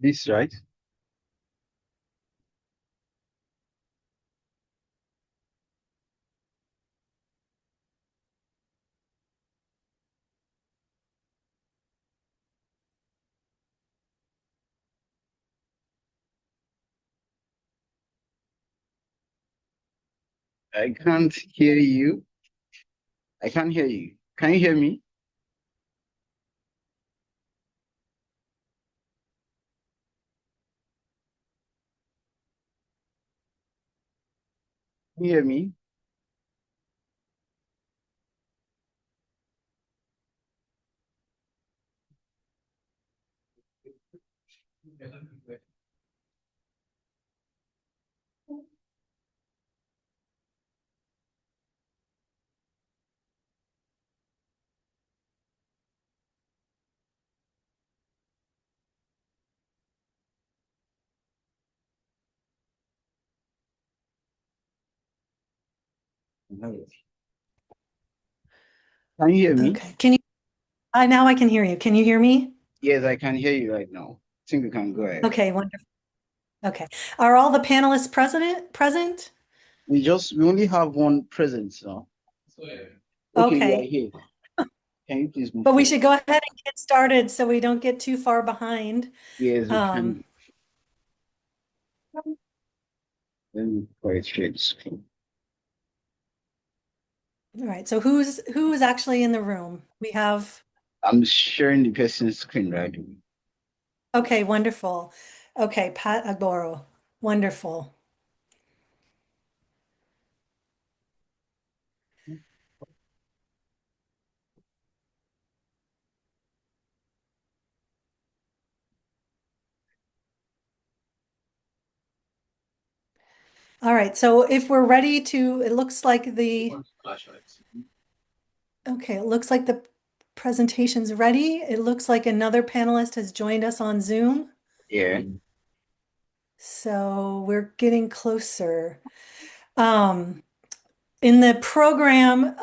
This right? I can't hear you. I can't hear you. Can you hear me? Can you hear me? No. Can you hear me? Okay. Can you? Now I can hear you. Can you hear me? Yes, I can hear you right now. I think we can go ahead. Okay, wonderful. Okay. Are all the panelists present? We only have one present now. Okay, we are Okay. here. Can you please move But we forward? should go ahead and get started so we don't get too far behind. Yes, we Um, can. Let me put it straight screen. all right. So who is actually in the room? We have. I'm sharing the person's screen right away. Okay, wonderful. Okay, Pat Agboro. Wonderful. All right, so if we're ready to, it looks like it looks like the presentation's ready. It looks like another panelist has joined us on Zoom. Yeah. So we're getting closer. Um, in the program,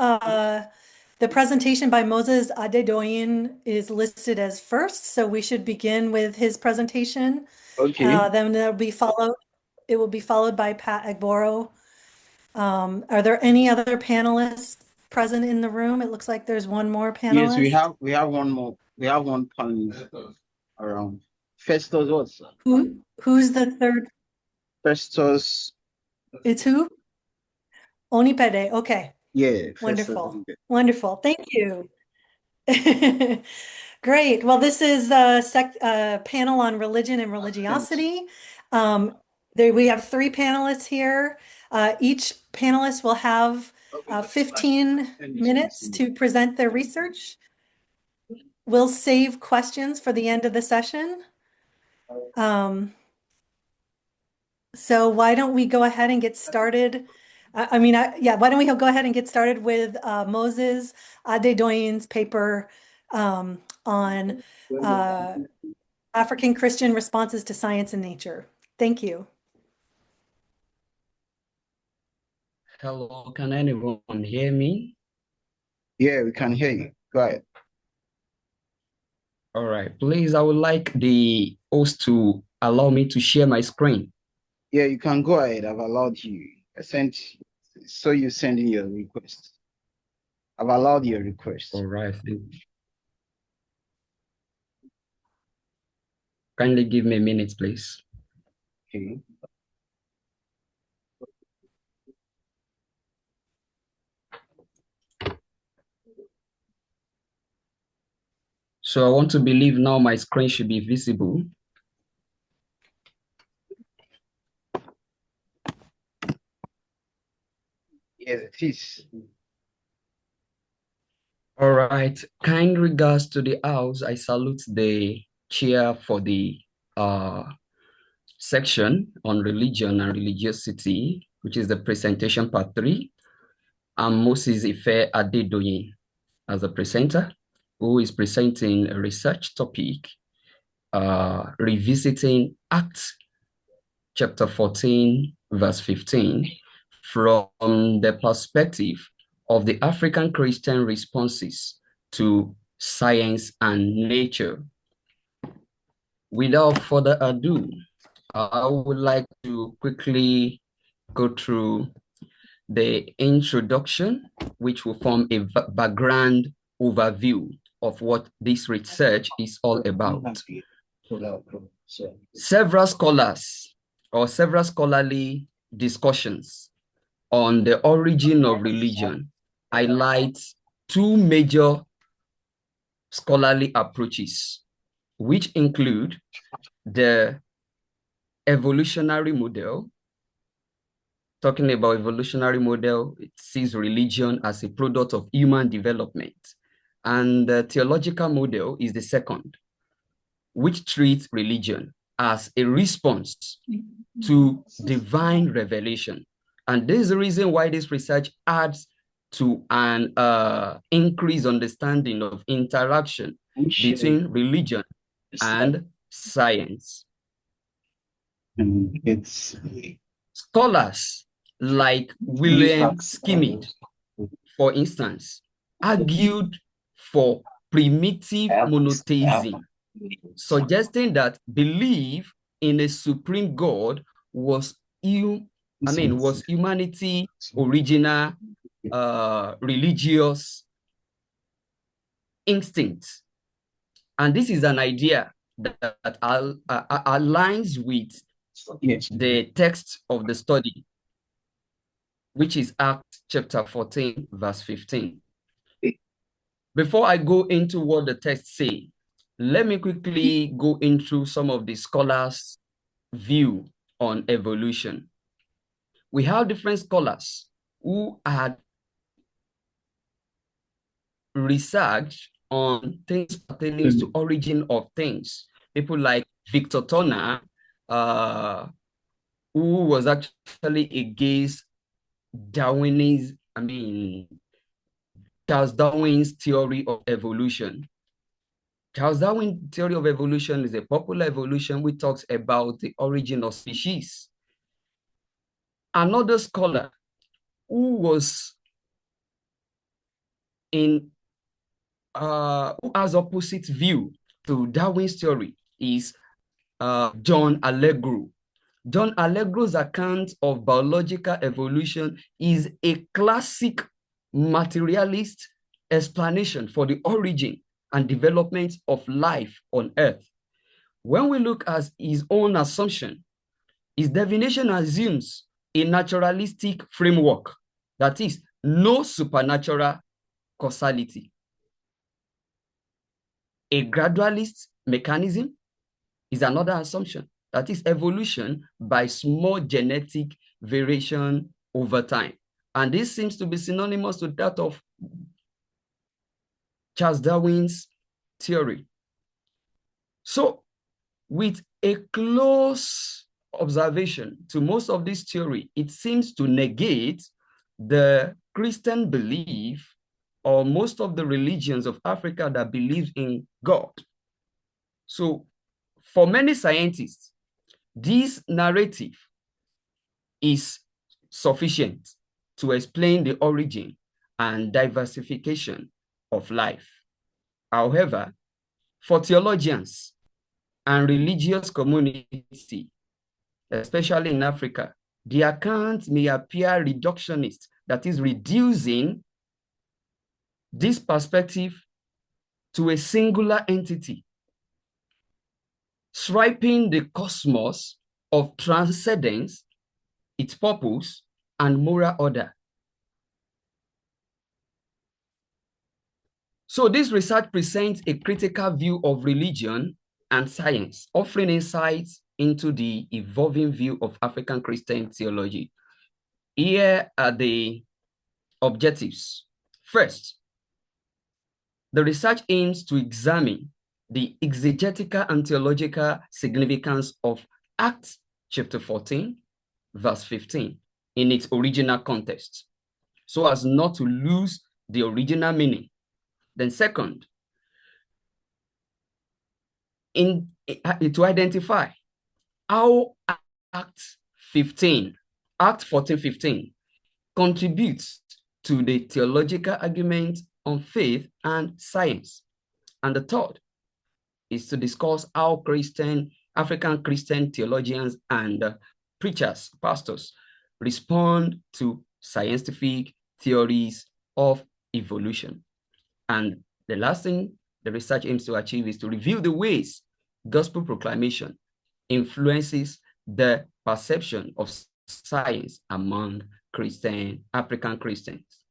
the presentation by Moses Adedoyin is listed as first, so we should begin with his presentation. Okay. Then it will be followed by Pat Agboro. Are there any other panelists present in the room? It looks like there's one more Yes, panelist. we have one more. We have one panelist around. Festus what, sir? Who's the third? Festus. It's who? Onipede. Okay. Yeah, Festus. Wonderful. Wonderful. Thank you. Great. Well, this is a panel on religion and religiosity. We have three panelists here. Each panelist will have 15 minutes to present their research. We'll save questions for the end of the session. So why don't we go ahead and get started? Why don't we go ahead and get started with Moses Adedoyin's paper on African Christian responses to science and nature. Thank you. Hello, can anyone hear me? Yeah, we can hear you. Go ahead. All right, please, I would like the host to allow me to share my screen. Yeah, you can go ahead. I've allowed you. So you send in your request. I've allowed your request. All right. Kindly give me a minute, please. Okay. So I want to believe now my screen should be visible. Yes, it is. All right. Kind regards to the house. I salute the chair for the section on religion and religiosity, which is the presentation part 3. I'm Moses Ife Adedoyin as a presenter, who is presenting a research topic, revisiting Acts chapter 14, verse 15, from the perspective of the African Christian responses to science and nature. Without further ado, I would like to quickly go through the introduction, which will form a background overview of what this research is all about. Several scholars or several scholarly discussions on the origin of religion highlight two major scholarly approaches, which include the evolutionary model. Talking about evolutionary model, it sees religion as a product of human development. And the theological model is the second, which treats religion as a response to divine revelation. And this is the reason why this research adds to an increased understanding of interaction between religion and science. Scholars like William Schmid, for instance, argued for primitive monotheism, suggesting that belief in a supreme God was humanity's original religious instinct. And this is an idea that aligns with the text of the study, which is Acts chapter 14, verse 15. Before I go into what the text say, let me quickly go into some of the scholars' view on evolution. We have different scholars who had research on things pertaining to origin of things. People like Victor Turner, who was actually against Charles Darwin's theory of evolution. Charles Darwin's theory of evolution is a popular evolution which talks about the origin of species. Another scholar who was who has opposite view to Darwin's theory is John Allegro. John Allegro's account of biological evolution is a classic materialist explanation for the origin and development of life on Earth. When we look at his own assumption, his definition assumes a naturalistic framework, that is, no supernatural causality. A gradualist mechanism is another assumption, that is evolution by small genetic variation over time. And this seems to be synonymous to that of Charles Darwin's theory. So with a close observation to most of this theory, it seems to negate the Christian belief or most of the religions of Africa that believe in God. So for many scientists, this narrative is sufficient to explain the origin and diversification of life. However, for theologians and religious community, especially in Africa, the account may appear reductionist, that is reducing this perspective to a singular entity, stripping the cosmos of transcendence, its purpose, and moral order. So this research presents a critical view of religion and science, offering insights into the evolving view of African Christian theology. Here are the objectives. First, the research aims to examine the exegetical and theological significance of Acts chapter 14, verse 15 in its original context, so as not to lose the original meaning. Then second, to identify how Act 14:15 contributes to the theological argument on faith and science. And the third is to discuss how African Christian theologians and preachers, pastors, respond to scientific theories of evolution. And the last thing the research aims to achieve is to review the ways gospel proclamation influences the perception of science among African Christians.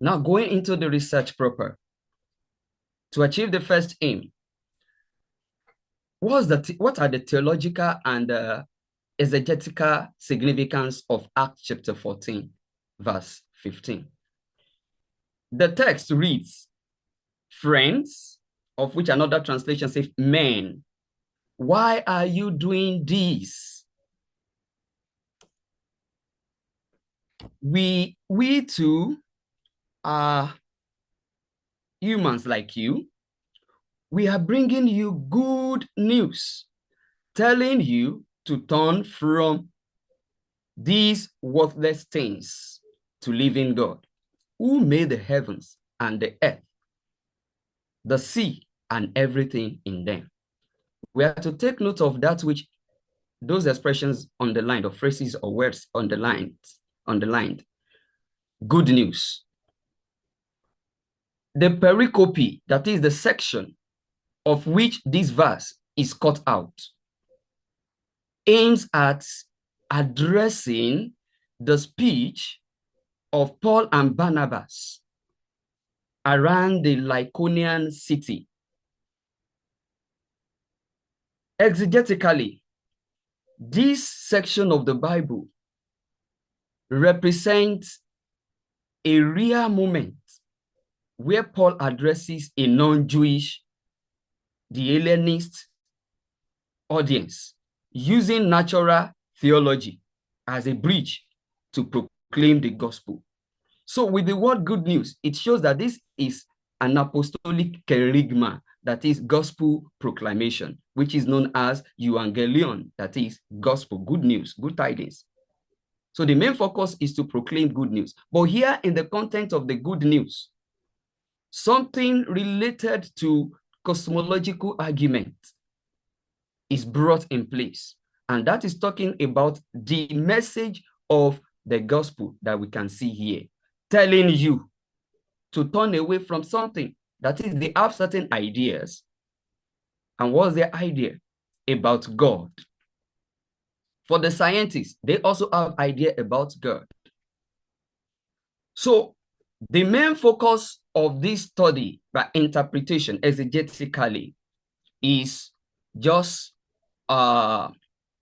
Now, going into the research proper, to achieve the first aim, what are the theological and exegetical significance of Acts chapter 14, verse 15? The text reads, "Friends," of which another translation says, "Men, why are you doing this? We too are humans like you. We are bringing you good news, telling you to turn from these worthless things to living God, who made the heavens and the earth, the sea, and everything in them." We have to take note of that which those expressions underlined, or phrases or words underlined. Good news. The pericope, that is the section of which this verse is cut out, aims at addressing the speech of Paul and Barnabas around the Lycaonian city. Exegetically, this section of the Bible represents a rare moment where Paul addresses a non-Jewish, the Hellenist audience, using natural theology as a bridge to proclaim the gospel. So with the word good news, it shows that this is an apostolic kerygma, that is gospel proclamation, which is known as euangelion, that is gospel, good news, good tidings. So the main focus is to proclaim good news. But here in the content of the good news, something related to cosmological argument is brought in place. And that is talking about the message of the gospel that we can see here, telling you to turn away from something. That is, they have certain ideas. And what's their idea? About God. For the scientists, they also have idea about God. So the main focus of this study by interpretation exegetically is just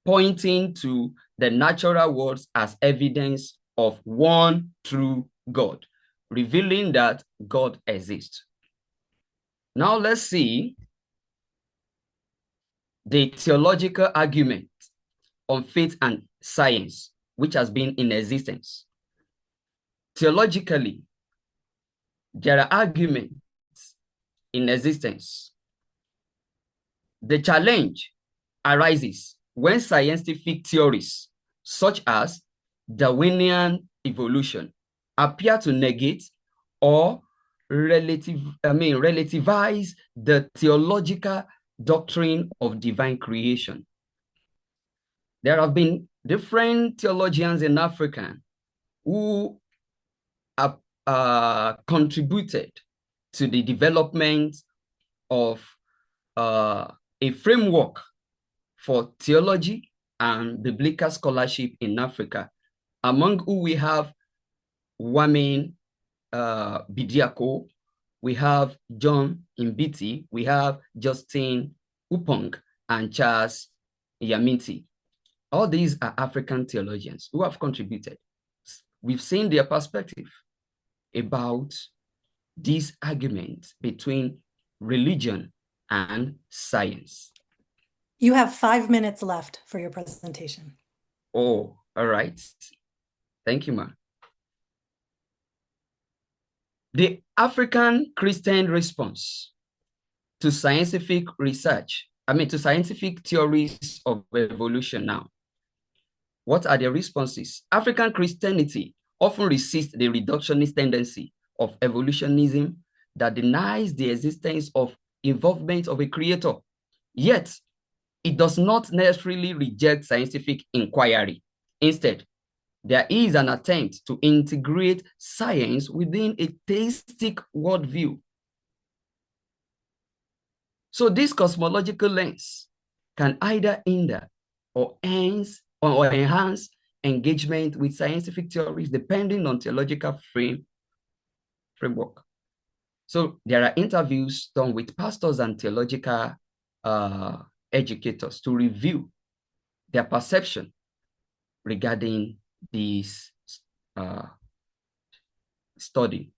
pointing to the natural worlds as evidence of one true God, revealing that God exists. Now let's see the theological argument on faith and science, which has been in existence. Theologically, there are arguments in existence. The challenge arises when scientific theories, such as Darwinian evolution, appear to negate or relativize the theological doctrine of divine creation. There have been different theologians in Africa who have contributed to the development of a framework for theology and biblical scholarship in Africa, among who we have Wamin Bidiako, we have John Mbiti, we have Justin Upong, and Charles Yaminti. All these are African theologians who have contributed. We've seen their perspective about this argument between religion and science. You have 5 minutes left for your presentation. Oh, all right. Thank you, ma. The African Christian response to scientific research, to scientific theories of evolution now. What are the responses? African Christianity often resists the reductionist tendency of evolutionism that denies the existence of involvement of a creator. Yet, it does not necessarily reject scientific inquiry. Instead, there is an attempt to integrate science within a theistic worldview. So this cosmological lens can either hinder or enhance engagement with scientific theories depending on theological framework. So there are interviews done with pastors and theological educators to review their perception regarding this study.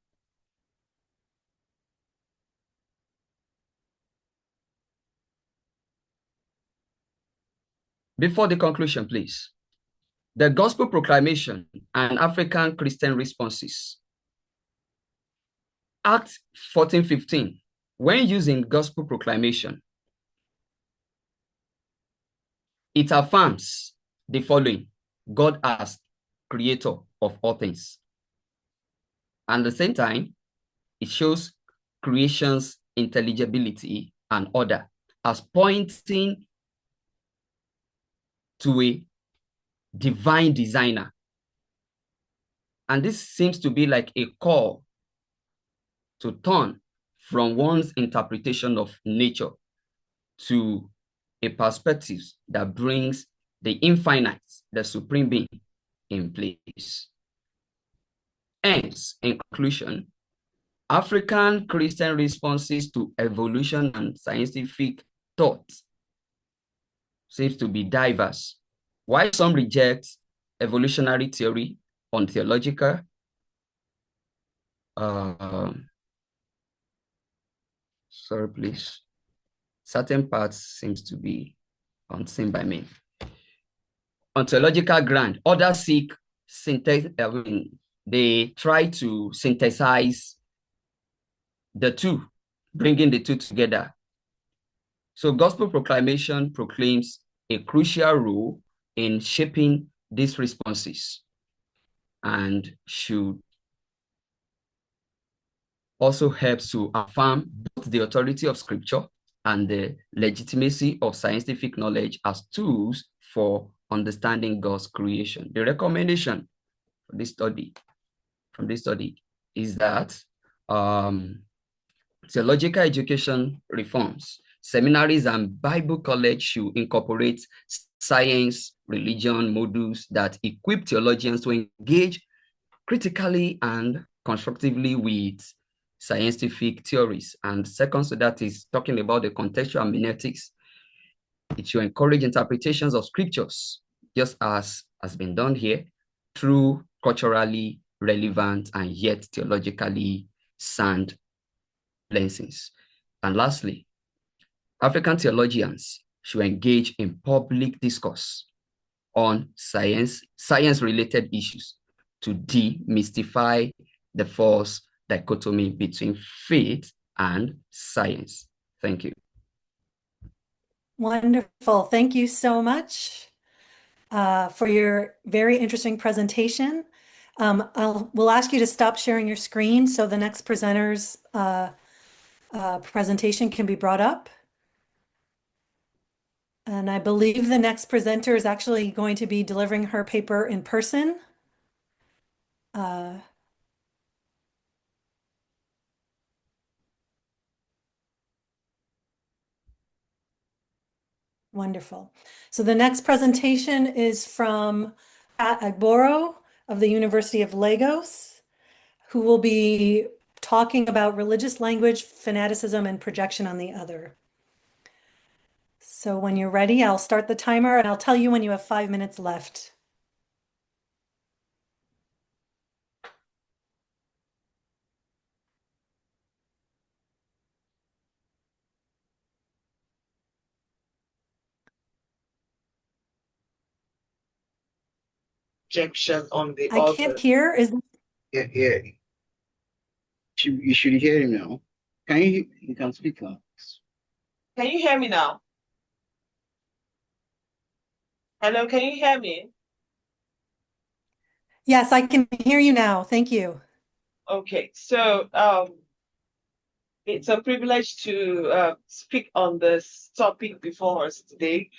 Before the conclusion, please. The gospel proclamation and African Christian responses. Act 14:15, when using gospel proclamation, it affirms the following: God as creator of all things. And at the same time, it shows creation's intelligibility and order as pointing to a divine designer. And this seems to be like a call to turn from one's interpretation of nature to a perspective that brings the infinite, the supreme being, in place. Hence, in conclusion, African Christian responses to evolution and scientific thought seems to be diverse. While some reject evolutionary theory on theological, sorry, please. Certain parts seems to be unseen by me. on theological ground. Others seek they try to synthesize the two, bringing the two together. So gospel proclamation proclaims a crucial role in shaping these responses and should also help to affirm both the authority of scripture and the legitimacy of scientific knowledge as tools for understanding God's creation. The recommendation for this study, from this study, is that theological education reforms, seminaries and Bible college should incorporate science, religion modules that equip theologians to engage critically and constructively with scientific theories. And second, so that is talking about the contextual hermeneutics. It should encourage interpretations of scriptures, just as has been done here, through culturally relevant and yet theologically sound lenses. And lastly, African theologians should engage in public discourse on science-related issues to demystify the false dichotomy between faith and science. Thank you. Wonderful. Thank you so much for your very interesting presentation. We'll ask you to stop sharing your screen so the next presenter's presentation can be brought up. And I believe the next presenter is actually going to be delivering her paper in person. Wonderful. So the next presentation is from Pat Agboro of the University of Lagos, who will be talking about religious language, fanaticism, and projection on the other. So when you're ready, I'll start the timer and I'll tell you when you have 5 minutes left. Projection on the I other. can't hear. Yeah. You should hear him now. You can speak now. Can you hear me now? Hello, can you hear me? Yes, I can hear you now. Thank you. Okay, so it's a privilege to speak on this topic before us today,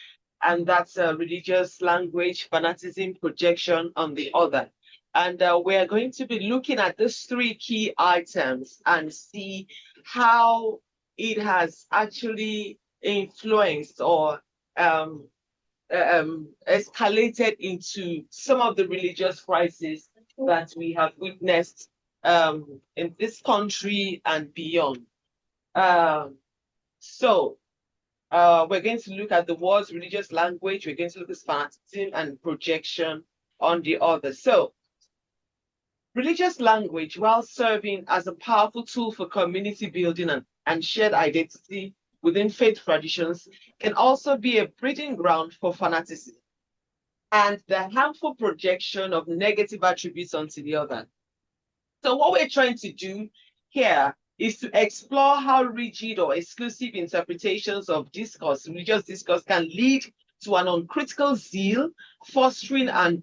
and that's religious language, fanaticism, projection on the other. And we're going to be looking at these three key items and see how it has actually influenced or escalated into some of the religious crises that we have witnessed in this country and beyond. So we're going to look at the words religious language, we're going to look at fanaticism and projection on the other. So religious language, while serving as a powerful tool for community building and shared identity within faith traditions, can also be a breeding ground for fanaticism and the harmful projection of negative attributes onto the other. So what we're trying to do here is to explore how rigid or exclusive interpretations of discourse, religious discourse, can lead to an uncritical zeal, fostering an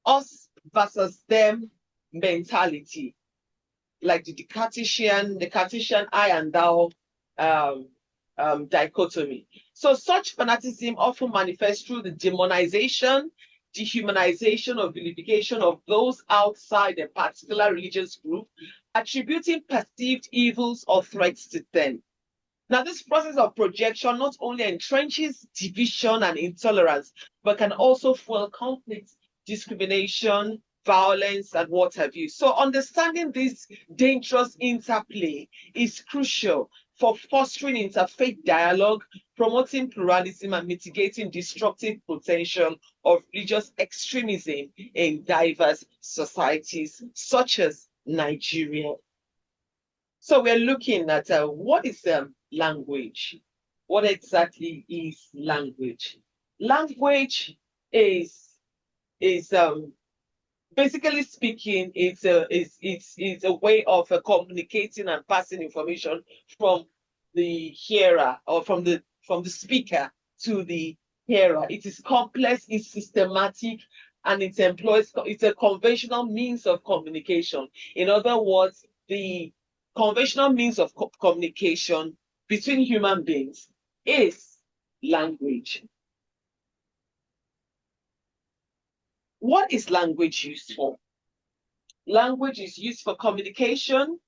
us versus them mentality, like the Cartesian I and thou dichotomy. So such fanaticism often manifests through the demonization, dehumanization, or vilification of those outside a particular religious group, attributing perceived evils or threats to them. Now, this process of projection not only entrenches division and intolerance, but can also fuel conflict, discrimination, violence, and what have you. So understanding this dangerous interplay is crucial for fostering interfaith dialogue, promoting pluralism, and mitigating destructive potential of religious extremism in diverse societies such as Nigeria. So we're looking at what is language? What exactly is language? Language is is basically speaking, it's a way of communicating and passing information from the hearer or from the speaker to the hearer. It is complex, it's systematic, and it's a conventional means of communication. In other words, the conventional means of communication between human beings is language. What is language used for? Language is used for communication,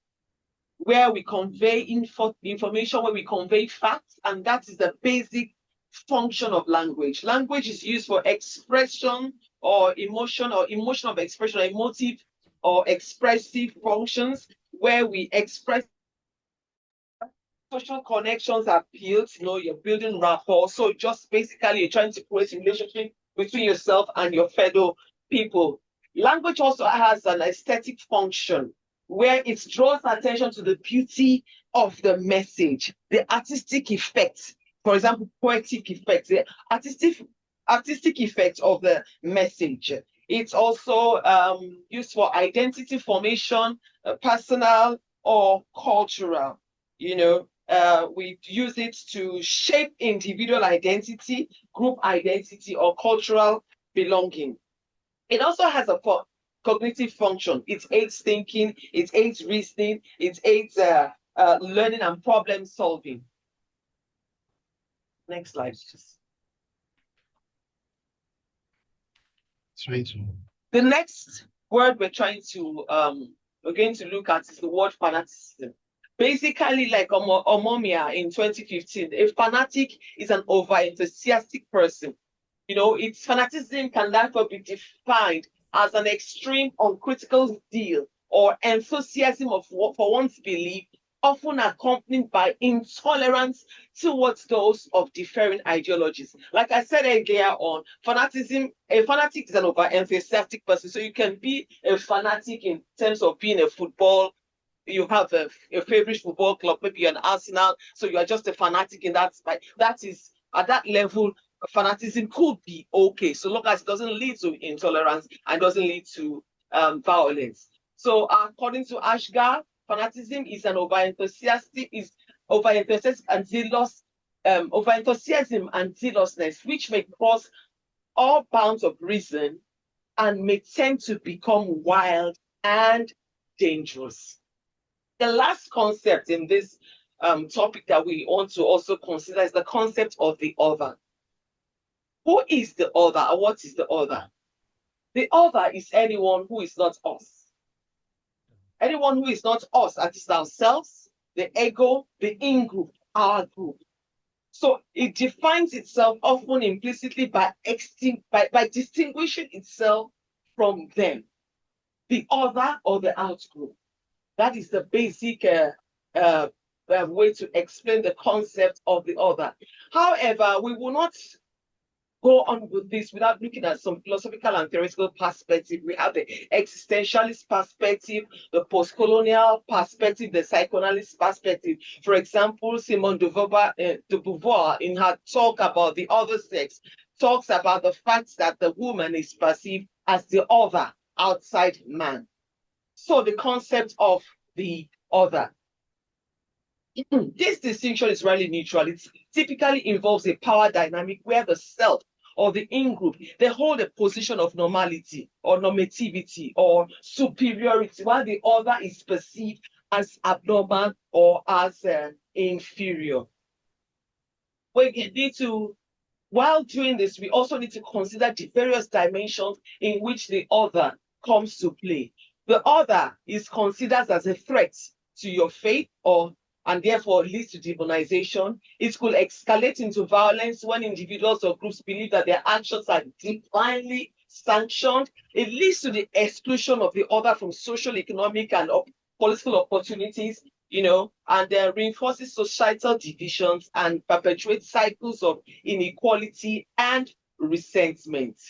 where we convey information, where we convey facts, and that is the basic function of language. Language is used for expression or emotion of expression, emotive or expressive functions, where we express social connections are built, you're building rapport. So just basically you're trying to create a relationship between yourself and your fellow people. Language also has an aesthetic function where it draws attention to the beauty of the message, the artistic effects, for example, poetic effects, the artistic effect of the message. It's also used for identity formation, personal or cultural. We use it to shape individual identity, group identity, or cultural belonging. It also has a cognitive function. It aids thinking, it aids reasoning, it aids learning and problem solving. Next slide, please. The next word we're going to look at is the word fanaticism. Basically, like Omomia in 2015, a fanatic is an over-enthusiastic person. Its fanaticism can therefore be defined as an extreme uncritical zeal or enthusiasm for one's belief, often accompanied by intolerance towards those of differing ideologies. Like I said earlier on, a fanatic is an over-enthusiastic person. So you can be a fanatic in terms of being a football. You have a favorite football club, maybe you're an Arsenal, so you are just a fanatic in that. That is, at that level, fanaticism could be okay, so long as it doesn't lead to intolerance and doesn't lead to violence. So according to Ashgar, fanaticism is an over-enthusiastic and zealous, over-enthusiasm and zealousness, which may cross all bounds of reason and may tend to become wild and dangerous. The last concept in this topic that we want to also consider is the concept of the other. Who is the other, or what is the other? The other is anyone who is not us. Anyone who is not us, that is ourselves, the ego, the in-group, our group. So it defines itself often implicitly by distinguishing itself from them, the other or the out group. That is the basic way to explain the concept of the other. However, we will not go on with this without looking at some philosophical and theoretical perspective. We have the existentialist perspective, the post-colonial perspective, the psychoanalyst perspective. For example, Simone de Beauvoir, in her talk about the other sex, talks about the fact that the woman is perceived as the other outside man. So the concept of the other. This distinction is really neutral. It typically involves a power dynamic where the self or the in-group, they hold a position of normality or normativity or superiority, while the other is perceived as abnormal or as inferior. While doing this, we also need to consider the various dimensions in which the other comes to play. The other is considered as a threat to your faith and therefore leads to demonization. It could escalate into violence when individuals or groups believe that their actions are divinely sanctioned. It leads to the exclusion of the other from social, economic, and political opportunities, and reinforces societal divisions and perpetuates cycles of inequality and resentment.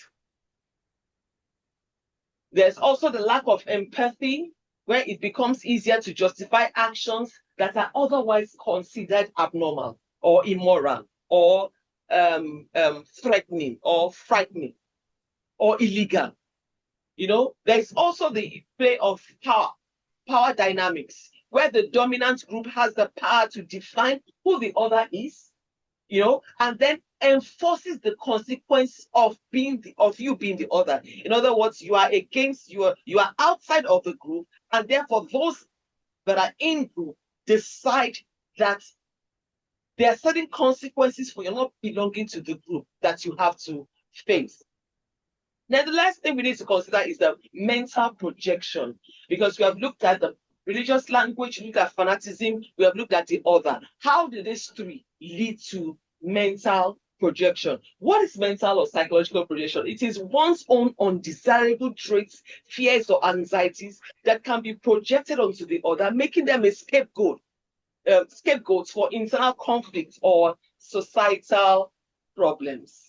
There's also the lack of empathy, where it becomes easier to justify actions that are otherwise considered abnormal or immoral or threatening or frightening. or illegal. There's also the play of power dynamics, where the dominant group has the power to define who the other is, and then enforces the consequence of you being the other. In other words, you are outside of the group, and therefore those that are in group decide that there are certain consequences for you not belonging to the group that you have to face. Now, the last thing we need to consider is the mental projection, because we have looked at the religious language, looked at fanaticism, we have looked at the other. How do these three lead to mental projection? What is mental or psychological projection? It is one's own undesirable traits, fears, or anxieties that can be projected onto the other, making them a scapegoats for internal conflicts or societal problems.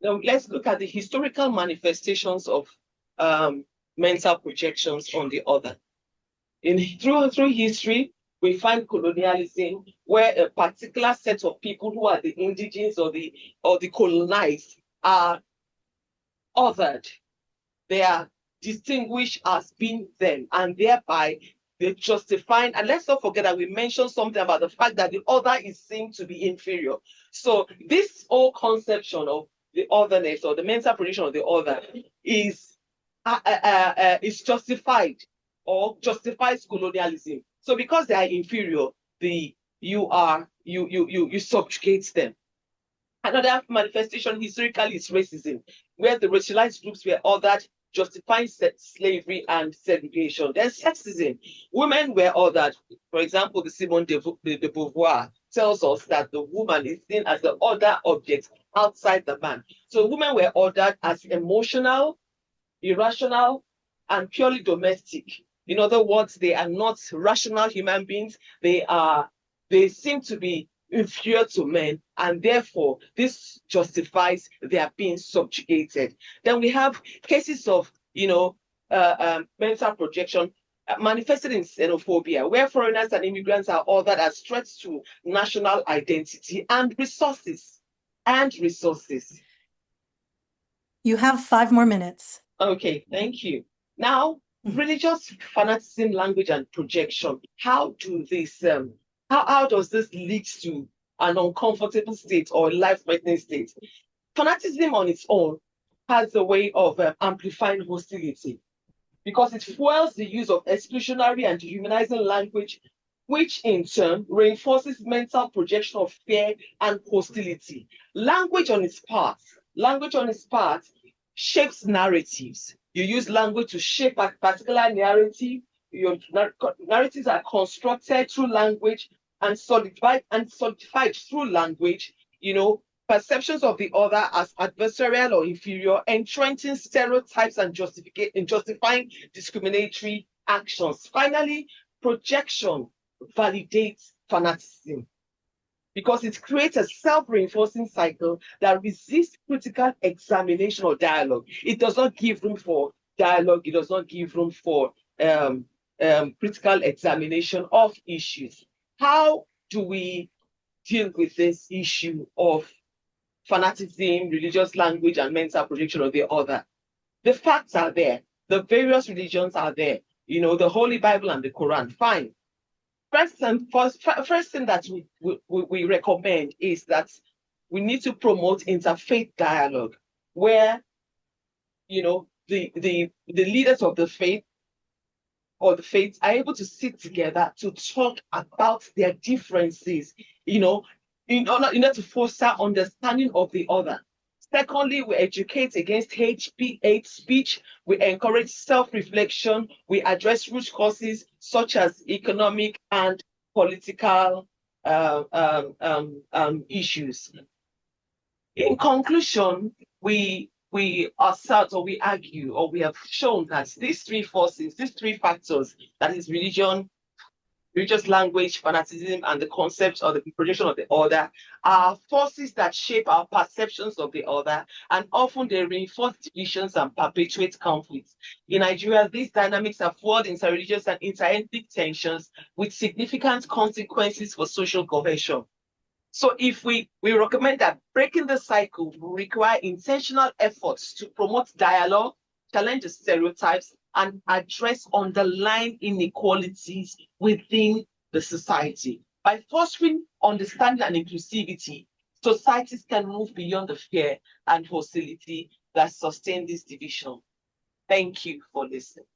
Now, let's look at the historical manifestations of mental projections on the other. Through history, we find colonialism, where a particular set of people who are the indigenous or the colonized are othered. They are distinguished as being them, and thereby they justify. And let's not forget that we mentioned something about the fact that the other is seen to be inferior. So this whole conception of the otherness or the mental projection of the other is justified or justifies colonialism. So because they are inferior, you subjugate them. Another manifestation historically is racism, where the racialized groups were othered, justifying slavery and segregation. Then sexism. Women were othered. For example, the Simone de Beauvoir tells us that the woman is seen as the other object outside the man. So women were ordered as emotional, irrational, and purely domestic. In other words, they are not rational human beings. They seem to be inferior to men, and therefore this justifies their being subjugated. Then we have cases of mental projection manifested in xenophobia, where foreigners and immigrants are ordered as threats to national identity and resources. You have 5 more minutes. Okay, thank you. Now, religious fanaticism, language, and projection. How does this lead to an uncomfortable state or life-threatening state? Fanaticism on its own has a way of amplifying hostility, because it fuels the use of exclusionary and dehumanizing language, which in turn reinforces mental projection of fear and hostility. Language on its part shapes narratives. You use language to shape a particular narrative. Your narratives are constructed through language and solidified through language. Perceptions of the other as adversarial or inferior, entrenching stereotypes and justifying discriminatory actions. Finally, projection validates fanaticism, because it creates a self-reinforcing cycle that resists critical examination or dialogue. It does not give room for dialogue. It does not give room for critical examination of issues. How do we deal with this issue of fanaticism, religious language, and mental projection of the other? The facts are there. The various religions are there. The Holy Bible and the Quran. Fine. First thing that we recommend is that we need to promote interfaith dialogue, where the leaders of the faith or the faiths are able to sit together to talk about their differences, in order to foster understanding of the other. Secondly, we educate against hate speech. We encourage self-reflection. We address root causes such as economic and political issues. In conclusion, we assert, or we argue, or we have shown that these three factors, that is religion, religious language, fanaticism, and the concept or the projection of the other, are forces that shape our perceptions of the other, and often they reinforce divisions and perpetuate conflicts. In Nigeria, these dynamics have fueled interreligious and interethnic tensions with significant consequences for social cohesion. So if we recommend that breaking the cycle will require intentional efforts to promote dialogue, challenge the stereotypes, and address underlying inequalities within the society. By fostering understanding and inclusivity, societies can move beyond the fear and hostility that sustain this division. Thank you for listening.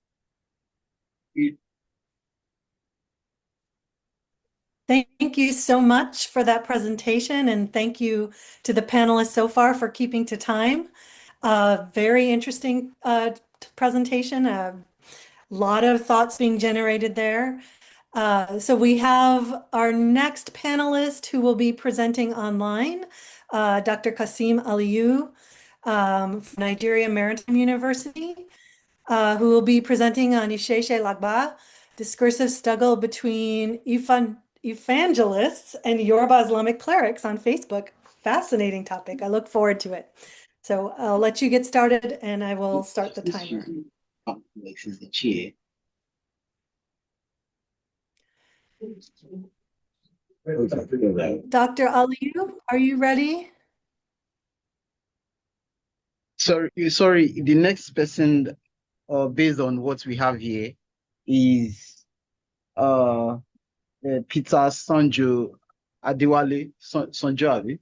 Thank you so much for that presentation, and thank you to the panelists so far for keeping to time. Very interesting presentation. A lot of thoughts being generated there. So we have our next panelist who will be presenting online, Dr. Kasim Aliyu from Nigeria Maritime University, who will be presenting on Isheshe Lagba, discursive struggle between evangelists and Yoruba Islamic clerics on Facebook. Fascinating topic. I look forward to it. So I'll let you get started and I will start the timer. This is the chair. Dr. Aliyu, are you ready? Sorry. The next person, based on what we have here, is Peter Sanjo Adewale Sanjo Abi.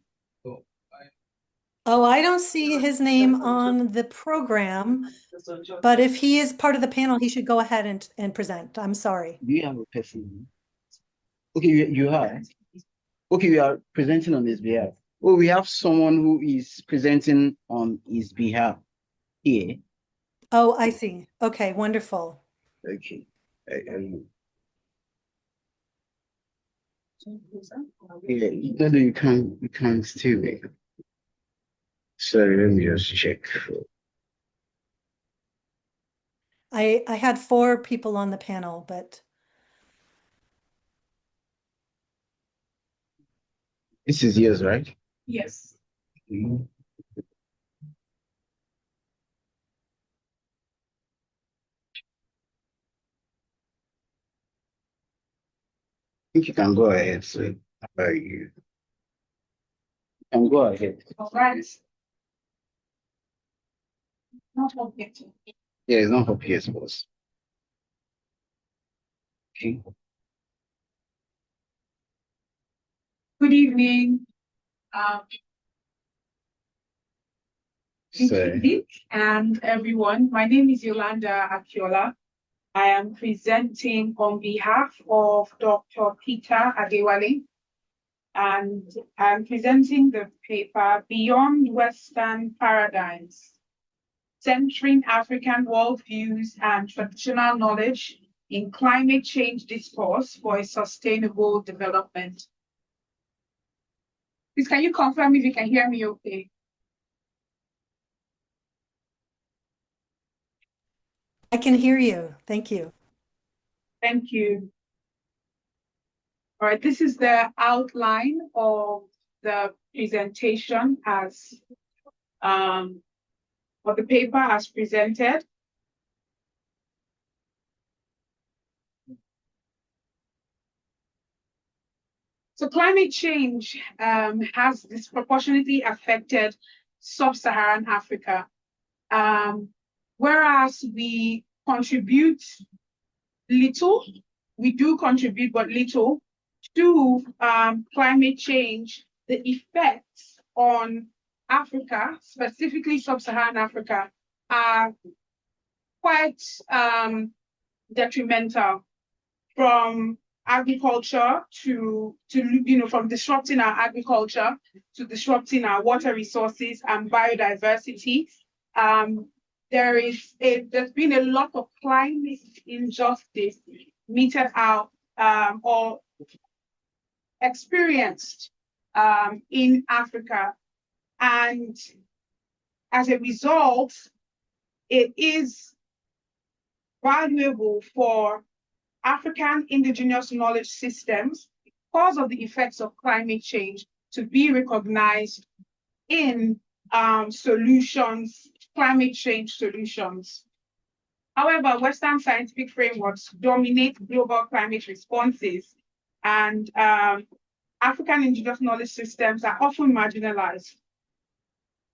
Oh, I don't see his name on the program, but if he is part of the panel, he should go ahead and present. I'm sorry. Do you have a person? Okay, you have. Okay, we are presenting on his behalf. Oh, we have someone who is presenting on his behalf here. Oh, I see. Okay, wonderful. Okay. Yeah, you can't still. Sorry, let me just check. I had 4 people on the panel, but This is yours, right? Yes. Mhm. I think you can go ahead, so you can go ahead. All right. Not objective. Yeah, it's not for PS boss. Okay. Good evening. So, And everyone. My name is Yolanda Akiola. I am presenting on behalf of Dr. Peter Adewale, and I'm presenting the paper Beyond Western Paradigms, Centering African Worldviews and Traditional Knowledge in Climate Change Discourse for a Sustainable Development. Please, can you confirm if you can hear me okay? I can hear you. Thank you. Thank you. All right, this is the outline of the presentation as of the paper as presented. So climate change has disproportionately affected sub-Saharan Africa, whereas we contribute little, we do contribute but little to climate change. The effects on Africa, specifically sub-Saharan Africa, are quite detrimental, from agriculture to from disrupting our agriculture to disrupting our water resources and biodiversity. There's been a lot of climate injustice meted out or experienced in Africa, and as a result, it is valuable for African indigenous knowledge systems, because of the effects of climate change, to be recognized in solutions, climate change solutions. However, Western scientific frameworks dominate global climate responses, and African indigenous knowledge systems are often marginalized.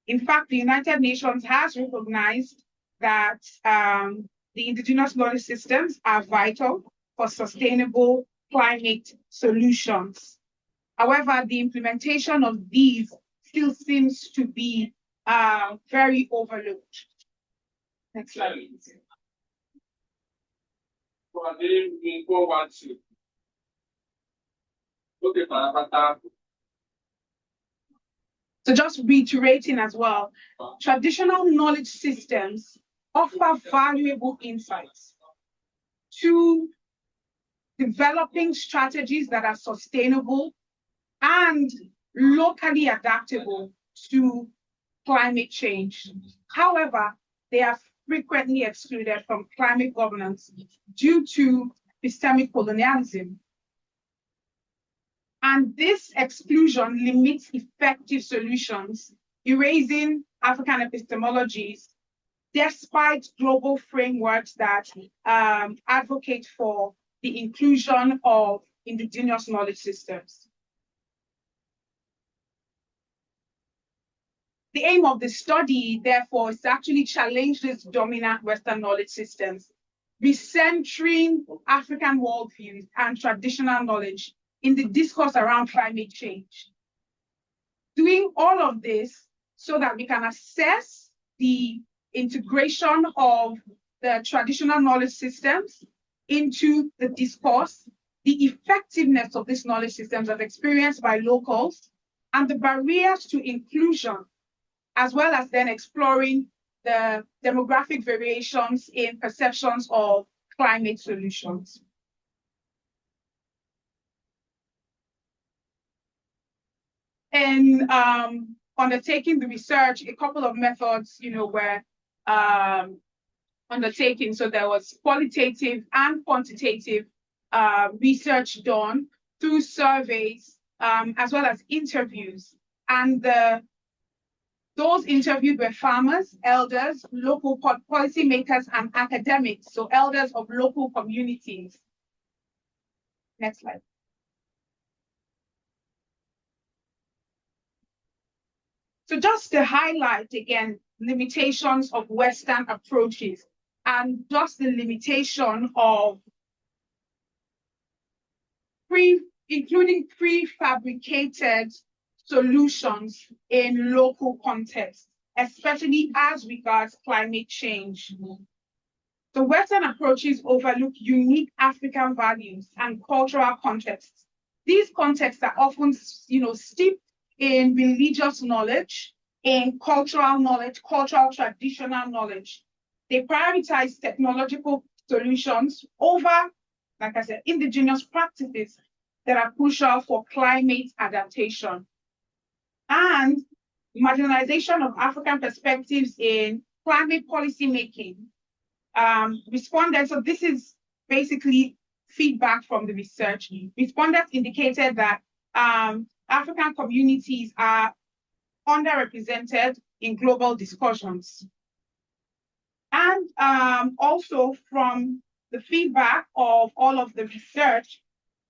In fact, the United Nations has recognized that the indigenous knowledge systems are vital for sustainable climate solutions. However, the implementation of these still seems to be very overlooked. Next slide, please. So just reiterating as well, traditional knowledge systems offer valuable insights to developing strategies that are sustainable and locally adaptable to climate change. However, they are frequently excluded from climate governance due to epistemic colonialism. And this exclusion limits effective solutions, erasing African epistemologies, despite global frameworks that advocate for the inclusion of indigenous knowledge systems. The aim of the study, therefore, is to actually challenge these dominant Western knowledge systems, recentering African worldviews and traditional knowledge in the discourse around climate change. Doing all of this so that we can assess the integration of the traditional knowledge systems into the discourse, the effectiveness of these knowledge systems as experienced by locals, and the barriers to inclusion, as well as then exploring the demographic variations in perceptions of climate solutions. And undertaking the research, a couple of methods, were undertaken. So there was qualitative and quantitative research done through surveys, as well as interviews. And those interviewed were farmers, elders, local policymakers, and academics, so elders of local communities. Next slide. So just to highlight again, limitations of Western approaches and just the limitation of including prefabricated solutions in local contexts, especially as regards climate change. The Western approaches overlook unique African values and cultural contexts. These contexts are often, steeped in religious knowledge, in cultural knowledge, cultural traditional knowledge. They prioritize technological solutions over, like I said, indigenous practices that are crucial for climate adaptation. And marginalization of African perspectives in climate policy making. Respondents, so this is basically feedback from the research. Respondents indicated that African communities are underrepresented in global discussions. And also from the feedback of all of the research,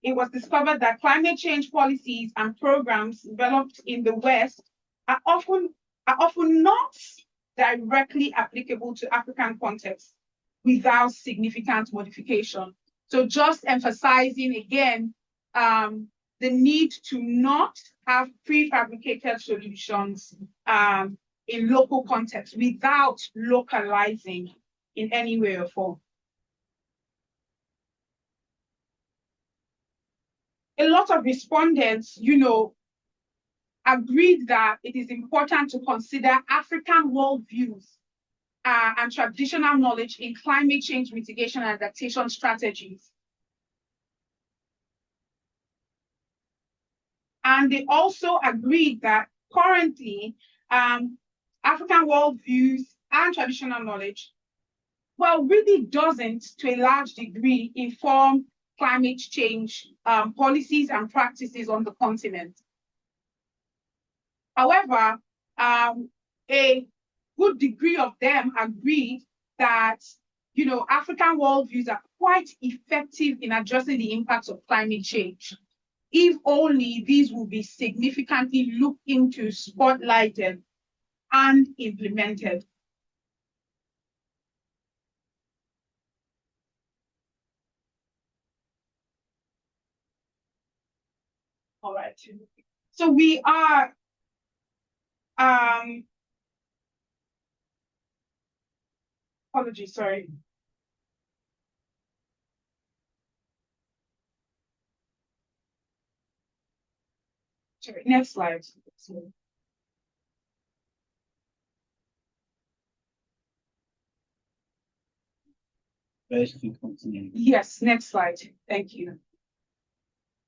it was discovered that climate change policies and programs developed in the West are often not directly applicable to African contexts without significant modification. So just emphasizing again, the need to not have prefabricated solutions in local context without localizing in any way or form. A lot of respondents, agreed that it is important to consider African worldviews and traditional knowledge in climate change mitigation and adaptation strategies. And they also agreed that currently, African worldviews and traditional knowledge, really doesn't, to a large degree, inform climate change policies and practices on the continent. However, a good degree of them agreed that, African worldviews are quite effective in addressing the impacts of climate change if only these will be significantly looked into, spotlighted, and implemented. All right. So we are apologies, sorry. Sorry, next slide. Yes, next slide. Thank you.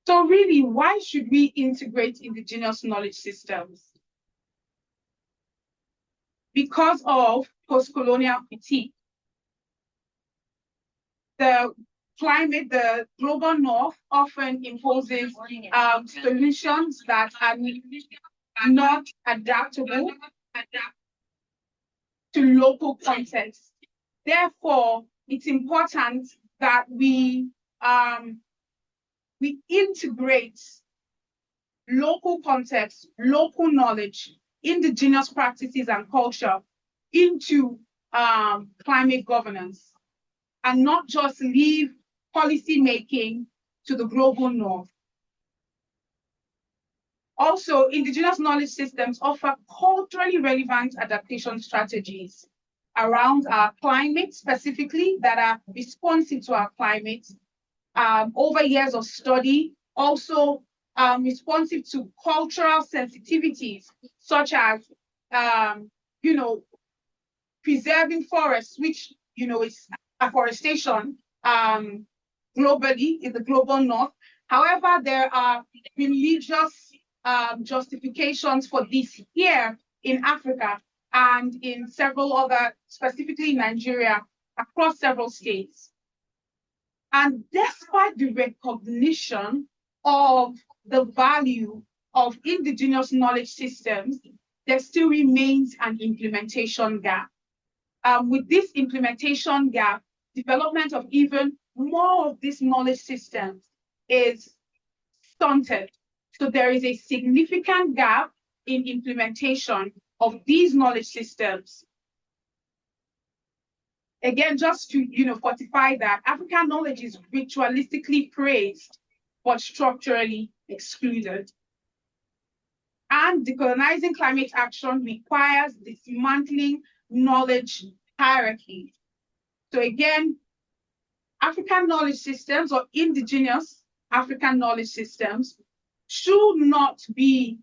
So really, why should we integrate indigenous knowledge systems? Because of post-colonial critique. The climate, the global north often imposes solutions that are not adaptable to local contexts. Therefore, it's important that we integrate local context, local knowledge, indigenous practices and culture into climate governance, and not just leave policy making to the global north. Also, indigenous knowledge systems offer culturally relevant adaptation strategies around our climate, specifically that are responsive to our climate, over years of study, also responsive to cultural sensitivities, such as, preserving forests, which, is afforestation globally in the global north. However, there are religious justifications for this here in Africa and in several other, specifically Nigeria, across several states. And despite the recognition of the value of indigenous knowledge systems, there still remains an implementation gap. With this implementation gap, development of even more of these knowledge systems is stunted. So there is a significant gap in implementation of these knowledge systems. Again, just to fortify that, African knowledge is ritualistically praised, but structurally excluded. And decolonizing climate action requires dismantling knowledge hierarchy. So again, African knowledge systems or indigenous African knowledge systems should not be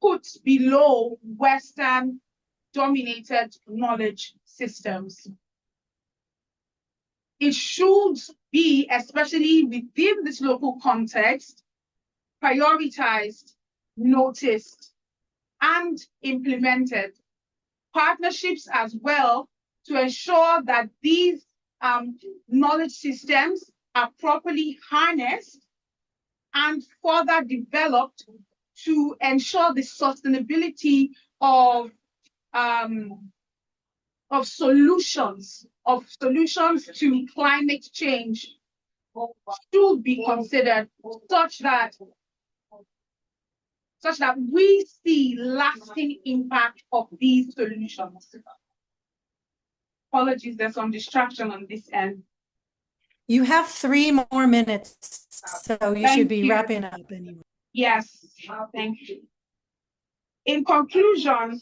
put below Western dominated knowledge systems. It should be, especially within this local context, prioritized, noticed, and implemented. Partnerships as well to ensure that these knowledge systems are properly harnessed and further developed to ensure the sustainability of solutions to climate change should be considered such that we see lasting impact of these solutions. Apologies, there's some distraction on this end. You have 3 more minutes, so you should be wrapping up anyway. Yes, thank you. In conclusion,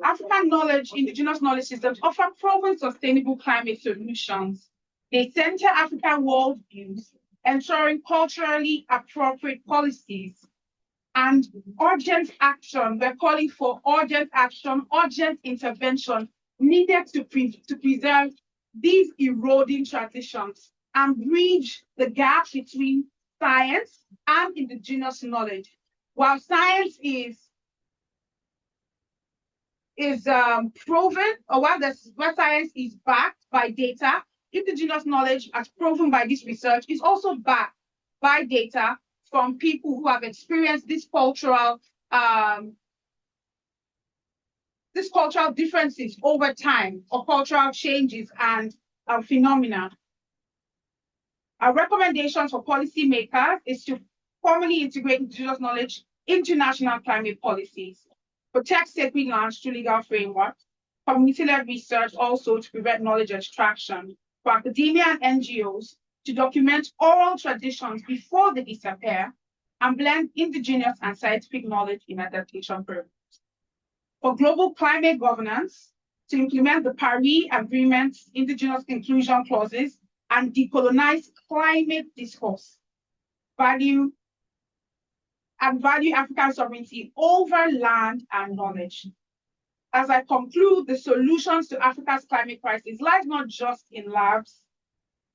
African knowledge, indigenous knowledge systems offer proven sustainable climate solutions. They center African worldviews, ensuring culturally appropriate policies and urgent action. We're calling for urgent action, urgent intervention needed to preserve these eroding traditions and bridge the gap between science and indigenous knowledge. While science is proven, or where science is backed by data, indigenous knowledge, as proven by this research, is also backed by data from people who have experienced these cultural differences over time, or cultural changes and phenomena. Our recommendations for policymakers is to formally integrate indigenous knowledge into national climate policies, protect sacred lands through legal frameworks, community-led research also to prevent knowledge extraction, for academia and NGOs to document oral traditions before they disappear, and blend indigenous and scientific knowledge in adaptation programs. For global climate governance, to implement the Paris Agreement's indigenous inclusion clauses and decolonize climate discourse, value African sovereignty over land and knowledge. As I conclude, the solutions to Africa's climate crisis lies not just in labs,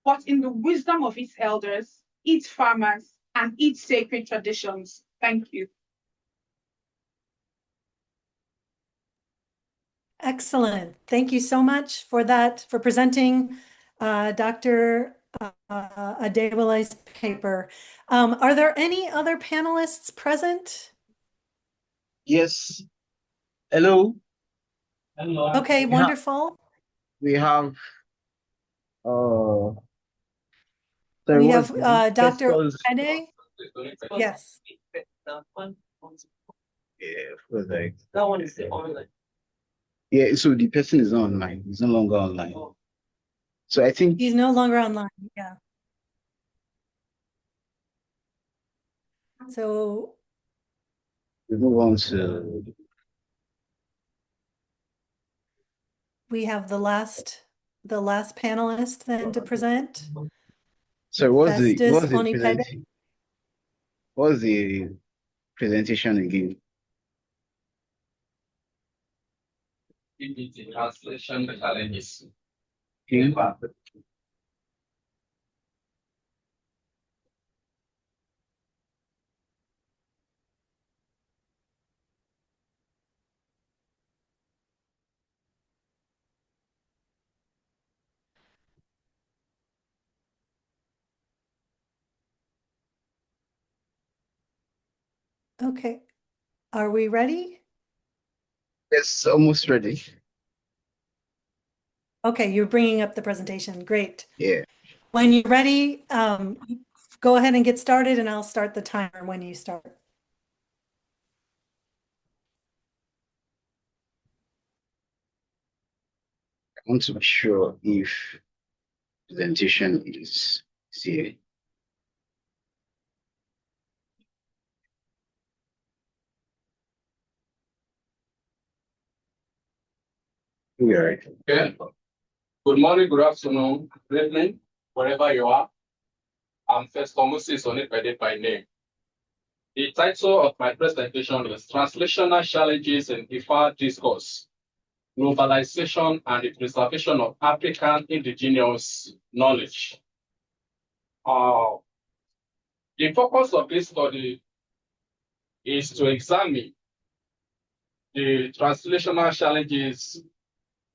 but in the wisdom of its elders, its farmers, and its sacred traditions. Thank you. Excellent. Thank you so much for that, for presenting Dr. Adewale's paper. Are there any other panelists present? Yes. Hello. Hello. Okay, wonderful. We have sorry, We what's have the name? Dr. Festus. Ede. Yes. Yeah, what's that? That one is the online. Yeah, so the person is online. He's no longer online. So I think He's no longer online. Yeah. So we move on to we have the last panelist then to present. so what's the Festus Onipede. what's the presentation again? PPT translation challenges. Okay. Okay. Are we ready? Yes, almost ready. Okay, you're bringing up the presentation. Great. Yeah. When you're ready, go ahead and get started, and I'll start the timer when you start. I want to be sure if presentation is here. Yeah. Okay. Good morning, good afternoon, good evening, wherever you are. I'm Festus Onipede by name. The title of my presentation is Translational Challenges in IFA Discourse, Globalization and the Preservation of African Indigenous Knowledge. The focus of this study is to examine the translational challenges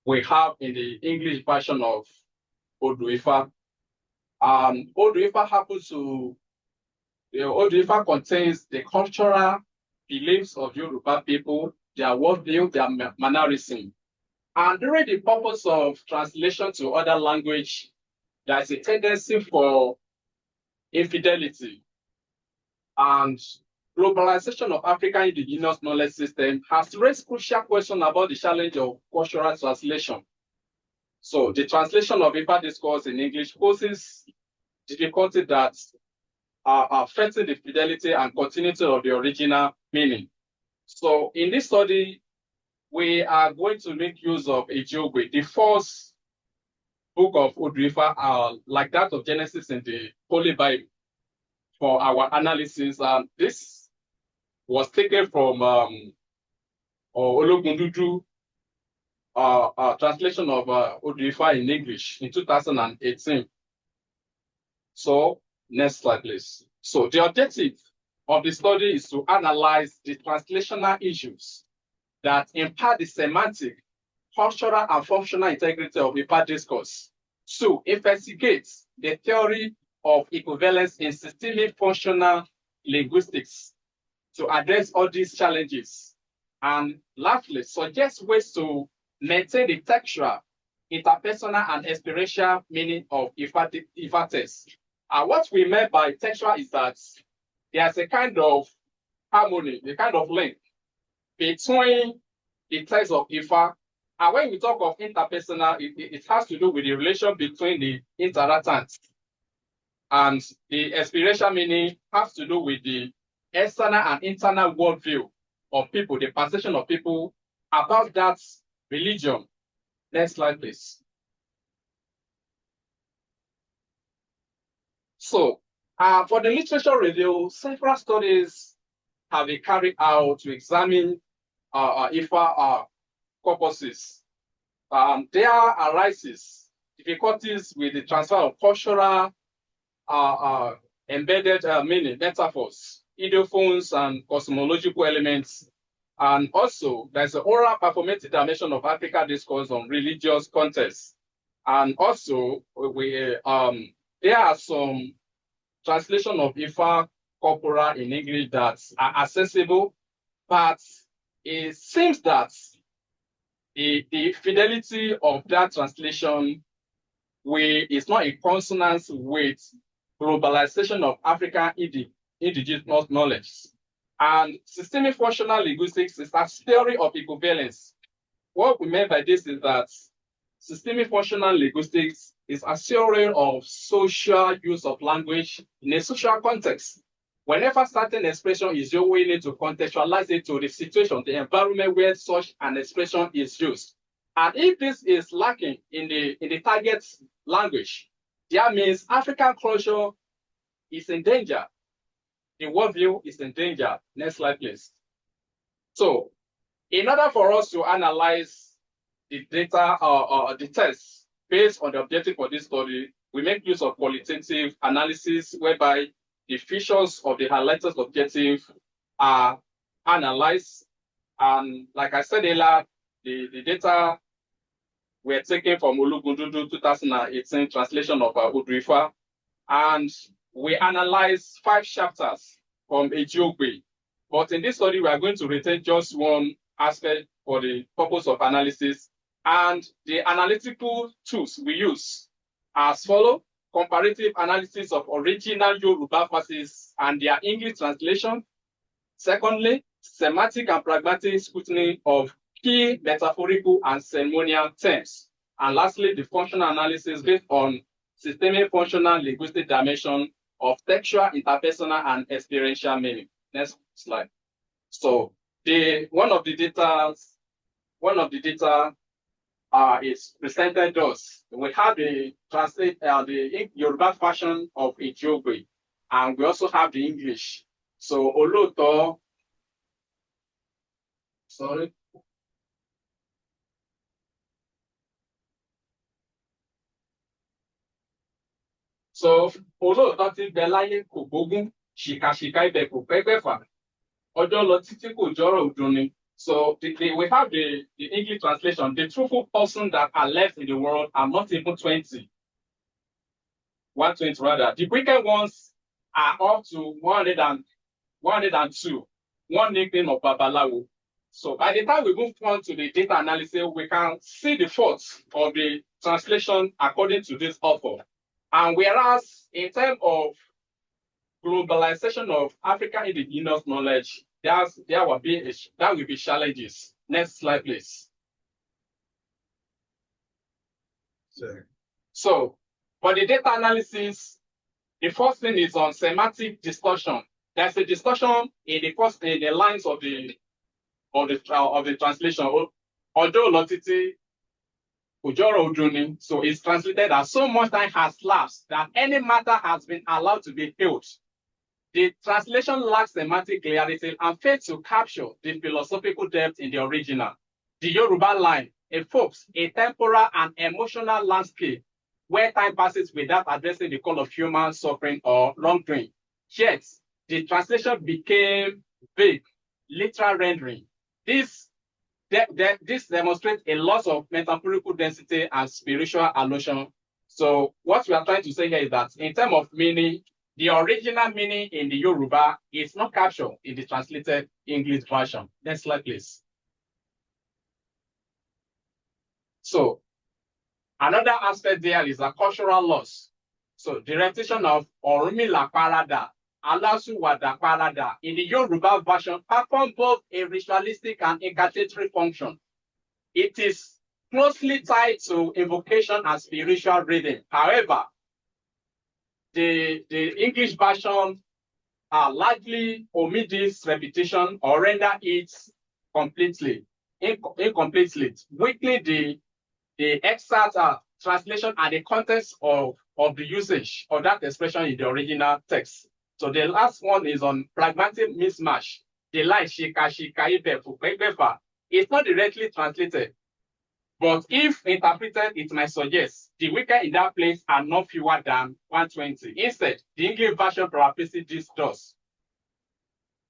we have in the English version of Oduifa. Oduifa contains the cultural beliefs of Yoruba people, their worldview, their mannerism. And during the purpose of translation to other language, there is a tendency for infidelity. And globalization of African indigenous knowledge system has raised crucial questions about the challenge of cultural translation. So the translation of IFA discourse in English poses difficulty that affecting the fidelity and continuity of the original meaning. So in this study, we are going to make use of Ejogwe, the first book of Oduifa, like that of Genesis in the Holy Bible, for our analysis. This was taken from Ologundudu, translation of Oduifa in English in 2018. So next slide, please. So the objective of the study is to analyze the translational issues that impact the semantic, cultural, and functional integrity of IFA discourse. To investigate the theory of equivalence in systemic functional linguistics to address all these challenges. And lastly, suggest ways to maintain the textual, interpersonal, and experiential meaning of IFA text. What we meant by textual is that there's a kind of harmony, a kind of link between the text of Ifa. And when we talk of interpersonal, it has to do with the relation between the interactants. And the experiential meaning has to do with the external and internal worldview of people, the perception of people about that religion. Next slide, please. So, for the literature review, several studies have been carried out to examine Ifa corpuses. There arises difficulties with the transfer of cultural embedded meaning, metaphors, ideophones, and cosmological elements. And also, there's an oral performative dimension of African discourse on religious context. And also, there are some translation of Ifa corpora in English that are accessible, but it seems that the fidelity of that translation is not in consonance with globalization of African indigenous knowledge. And systemic functional linguistics is a theory of equivalence. What we mean by this is that systemic functional linguistics is a theory of social use of language in a social context. Whenever certain expression is used, we need to contextualize it to the situation, the environment where such an expression is used. And if this is lacking in the target language, that means African culture is in danger. The worldview is in danger. Next slide, please. So, in order for us to analyze the data or the tests based on the objective for this study, we make use of qualitative analysis whereby the features of the highlighted objective are analyzed. And like I said earlier, the data were taken from Olugundudu 2018 translation of Udrifa. And we analyzed 5 chapters from Ejiogbe. But in this study, we are going to retain just one aspect for the purpose of analysis. And the analytical tools we use are as follows: comparative analysis of original Yoruba verses and their English translation. Secondly, semantic and pragmatic scrutiny of key metaphorical and ceremonial terms. And lastly, the functional analysis based on systemic functional linguistic dimension of textual, interpersonal, and experiential meaning. Next slide. So one of the data is presented us. We have the Yoruba version of Ejiobe, and we also have the English. So Oloto, sorry. So Oloto ti bẹ láyé kò gbógun, ṣìkàṣìkà ibẹ̀ kò pẹ́gbẹ́fà. Ọjọ́ lọ títí kò jọ́rọ̀ ọdún ni. So we have the English translation. The truthful person that are left in the world are not even 20. 120 rather. The wicked ones are up to 102. One nickname of Babalawo. So by the time we move on to the data analysis, we can see the faults of the translation according to this author. And whereas in terms of globalization of African indigenous knowledge, that will be challenges. Next slide, please. So for the data analysis, the first thing is on semantic discussion. There's a discussion in the lines of the translation. Ojo lotiti ujoro uduni. So it's translated as so much time has lapsed that any matter has been allowed to be held. The translation lacks semantic clarity and fails to capture the philosophical depth in the original. The Yoruba line evokes a temporal and emotional landscape where time passes without addressing the call of human suffering or wrongdoing. Yet, the translation became vague, literal rendering. This demonstrates a loss of metaphorical density and spiritual allusion. So what we are trying to say here is that in terms of meaning, the original meaning in the Yoruba is not captured in the translated English version. Next slide, please. So another aspect there is a cultural loss. So the repetition of Orunmila Parada Alasu Wada Parada, in the Yoruba version, perform both a ritualistic and incantatory function. It is closely tied to invocation and spiritual reading. However, the English version largely omit this repetition or render it completely incompletely. Weakly, the exact translation and the context of the usage of that expression in the original text. So the last one is on pragmatic mismatch. The line shika shika ibe fukwebefa is not directly translated, but if interpreted, it might suggest the wicked in that place are not fewer than 120. Instead, the English version paraphrases this thus.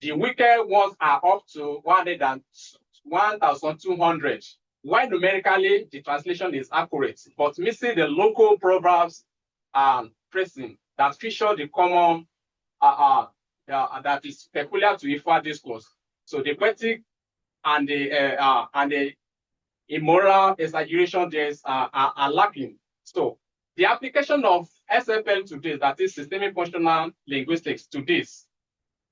The wicked ones are up to 1,200. While numerically the translation is accurate, but missing the local proverbs and phrasing that feature the common that is peculiar to Ifa discourse. So the poetic and the immoral exaggeration there are lacking. So the application of SFL to this, that is systemic functional linguistics, to this.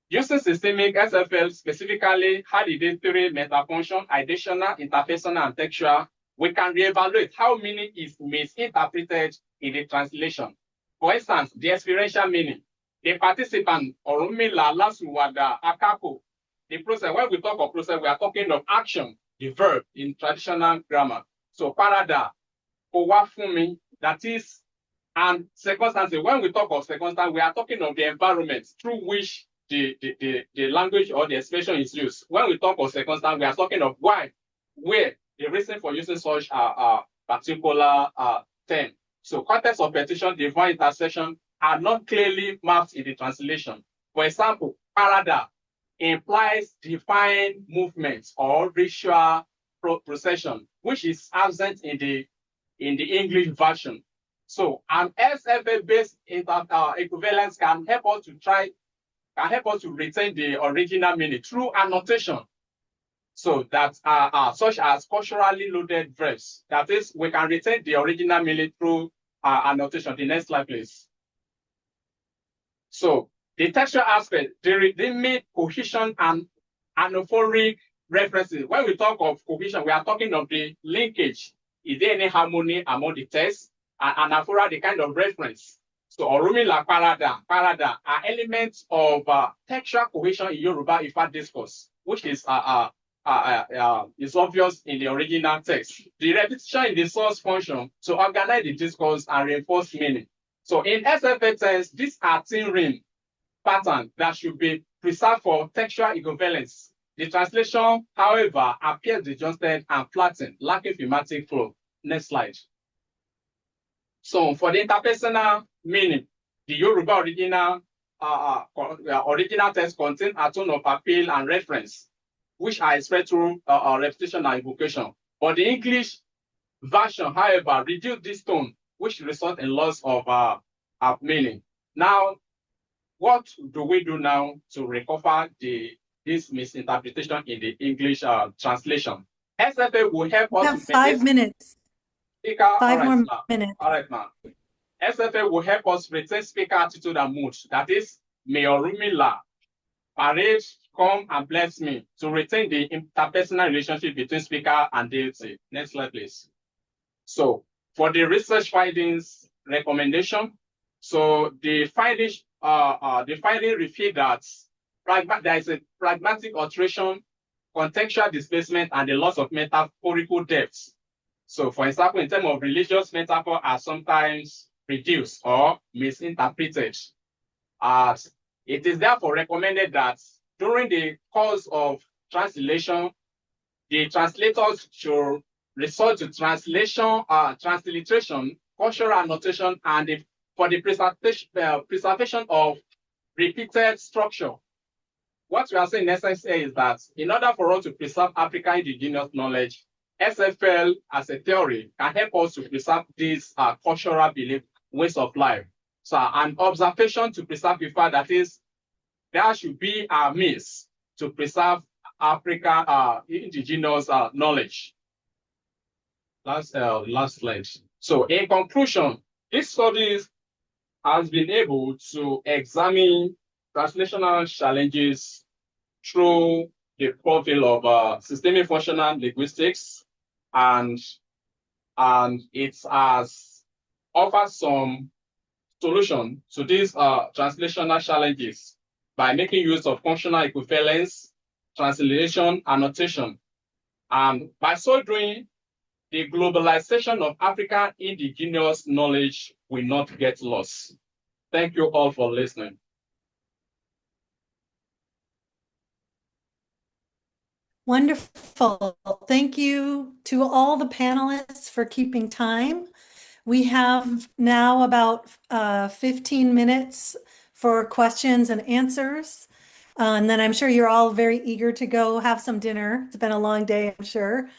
Using systemic SFL specifically hereditary, metafunction, ideational, interpersonal, and textual, we can reevaluate how meaning is misinterpreted in the translation. For instance, the experiential meaning. The participant, Orumila, Lasuwada, Akako. The process, when we talk of process, we are talking of action, the verb in traditional grammar. So parada, owafumi, that is, and circumstance. When we talk of circumstance, we are talking of the environment through which the language or the expression is used. When we talk of circumstance, we are talking of why, where, the reason for using such a particular term. So context of petition, divine intercession are not clearly mapped in the translation. For example, parada implies divine movement or ritual procession, which is absent in the English version. So an SFA-based equivalence can help us to retain the original meaning through annotation. So that such as culturally loaded verbs. That is, we can retain the original meaning through annotation. The next slide, please. So the textual aspect, they make cohesion and anaphoric references. When we talk of cohesion, we are talking of the linkage. Is there any harmony among the text? And anaphora, the kind of reference. So Orumila Parada are elements of textual cohesion in Yoruba Ifa discourse, which is obvious in the original text. The repetition in the source function to organize the discourse and reinforce meaning. So in SFA text, these are thin ring pattern that should be preserved for textual equivalence. The translation, however, appears disjointed and flattened, lacking thematic flow. Next slide. So for the interpersonal meaning, the Yoruba original text contains a tone of appeal and reference, which are expressed through repetition and evocation. But the English version, however, reduced this tone, which results in loss of meaning. Now, what do we do now to recover this misinterpretation in the English translation? SFA will help us. We have 5 minutes. Speaker, 5 more minutes. All right, ma'am. SFA will help us retain speaker attitude and mood. That is, may Orumila parade, come and bless me, to retain the interpersonal relationship between speaker and deity. Next slide, please. So for the research findings recommendation, so the finding reveal that there is a pragmatic alteration, contextual displacement, and the loss of metaphorical depth. So for example, in terms of religious metaphor are sometimes reduced or misinterpreted. It is therefore recommended that during the course of translation, the translators should resort to translation, transliteration, cultural annotation, and for the preservation of repeated structure. What we are saying in essence is that in order for us to preserve African indigenous knowledge, SFL as a theory can help us to preserve these cultural belief, ways of life. So an observation to preserve the fact that is, there should be a means to preserve African indigenous knowledge. Last slide. So in conclusion, this study has been able to examine translational challenges through the profile of systemic functional linguistics, and it has offered some solution to these translational challenges by making use of functional equivalence, translation, annotation. And by so doing, the globalization of African indigenous knowledge will not get lost. Thank you all for listening. Wonderful. Thank you to all the panelists for keeping time. We have now about 15 minutes for questions and answers. And then I'm sure you're all very eager to go have some dinner. It's been a long day, I'm sure.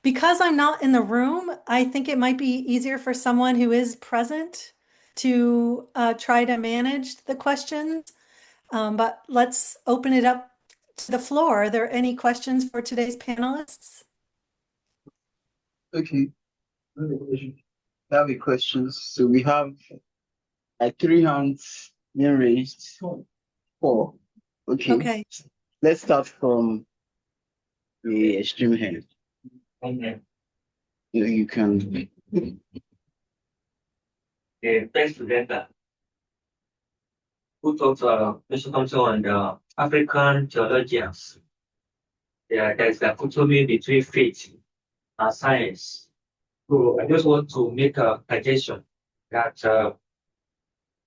Because I'm not in the room, I think it might be easier for someone who is present to try to manage the questions. But let's open it up to the floor. Are there any questions for today's panelists? Okay. I have a question. So we have like 3 hands being raised. 4. Okay. Okay. Let's start from the extreme hand. You can. The first presenter who talked something on the African theologians. There's a dichotomy between faith and science. So I just want to make a suggestion that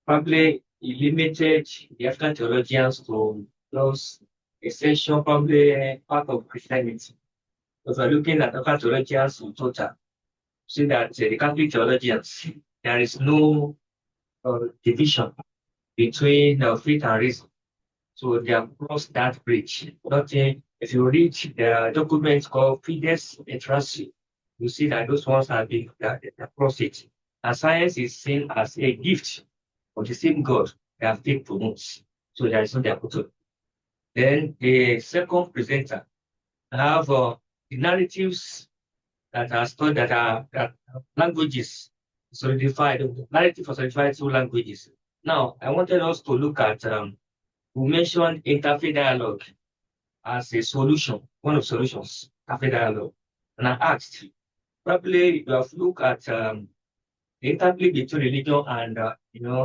probably he limited the African theologians to those essential, probably part of Christianity. If we're looking at African theologians in total, see that the Catholic theologians, there is no division between faith and reason. So they have crossed that bridge. Nothing. If you read the documents called Fides et Ratio, you see that those ones have been crossed it. And science is seen as a gift of the same God that faith promotes. So there is no dichotomy. Then the second presenter have the narratives that are stored that languages solidified, the narrative for solidified through languages. Now, I wanted us to look at, we mentioned interfaith dialogue as a solution, one of solutions, interfaith dialogue. And I asked, probably you have looked at the interplay between religion and,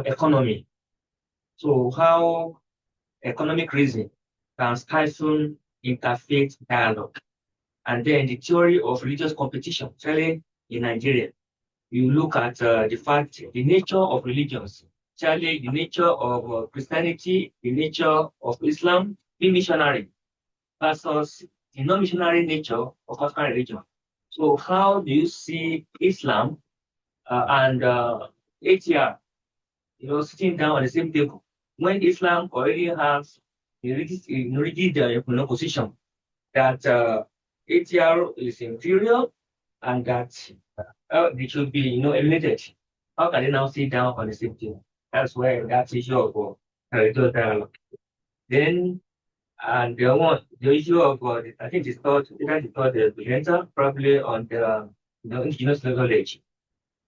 economy. So how economic reason can stifle interfaith dialogue. And then the theory of religious competition, especially in Nigeria. You look at the fact, the nature of religions, especially the nature of Christianity, the nature of Islam, the missionary, versus the non-missionary nature of African religion. So how do you see Islam and ATR, sitting down on the same table, when Islam already has a rigid position that ATR is inferior and that they should be, eliminated. How can they now sit down on the same table? That's where that issue of religious dialogue. Then, and the issue of, I think it's called the presenter, probably on the indigenous knowledge.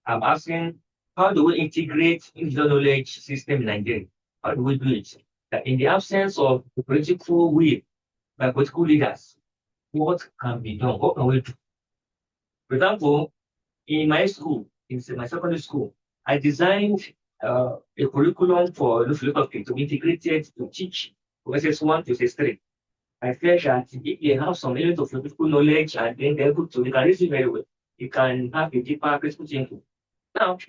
I'm asking, how do we integrate indigenous knowledge system in Nigeria? How do we do it? That in the absence of the political will by political leaders, what can be done? What can we do? For example, in my school, in my secondary school, I designed a curriculum for philosophy to integrate it to teach SS1 to SS3. I felt that if they have some element of philosophical knowledge and then they're able to, they can reason very well. You can have a deeper critical thinking. Now,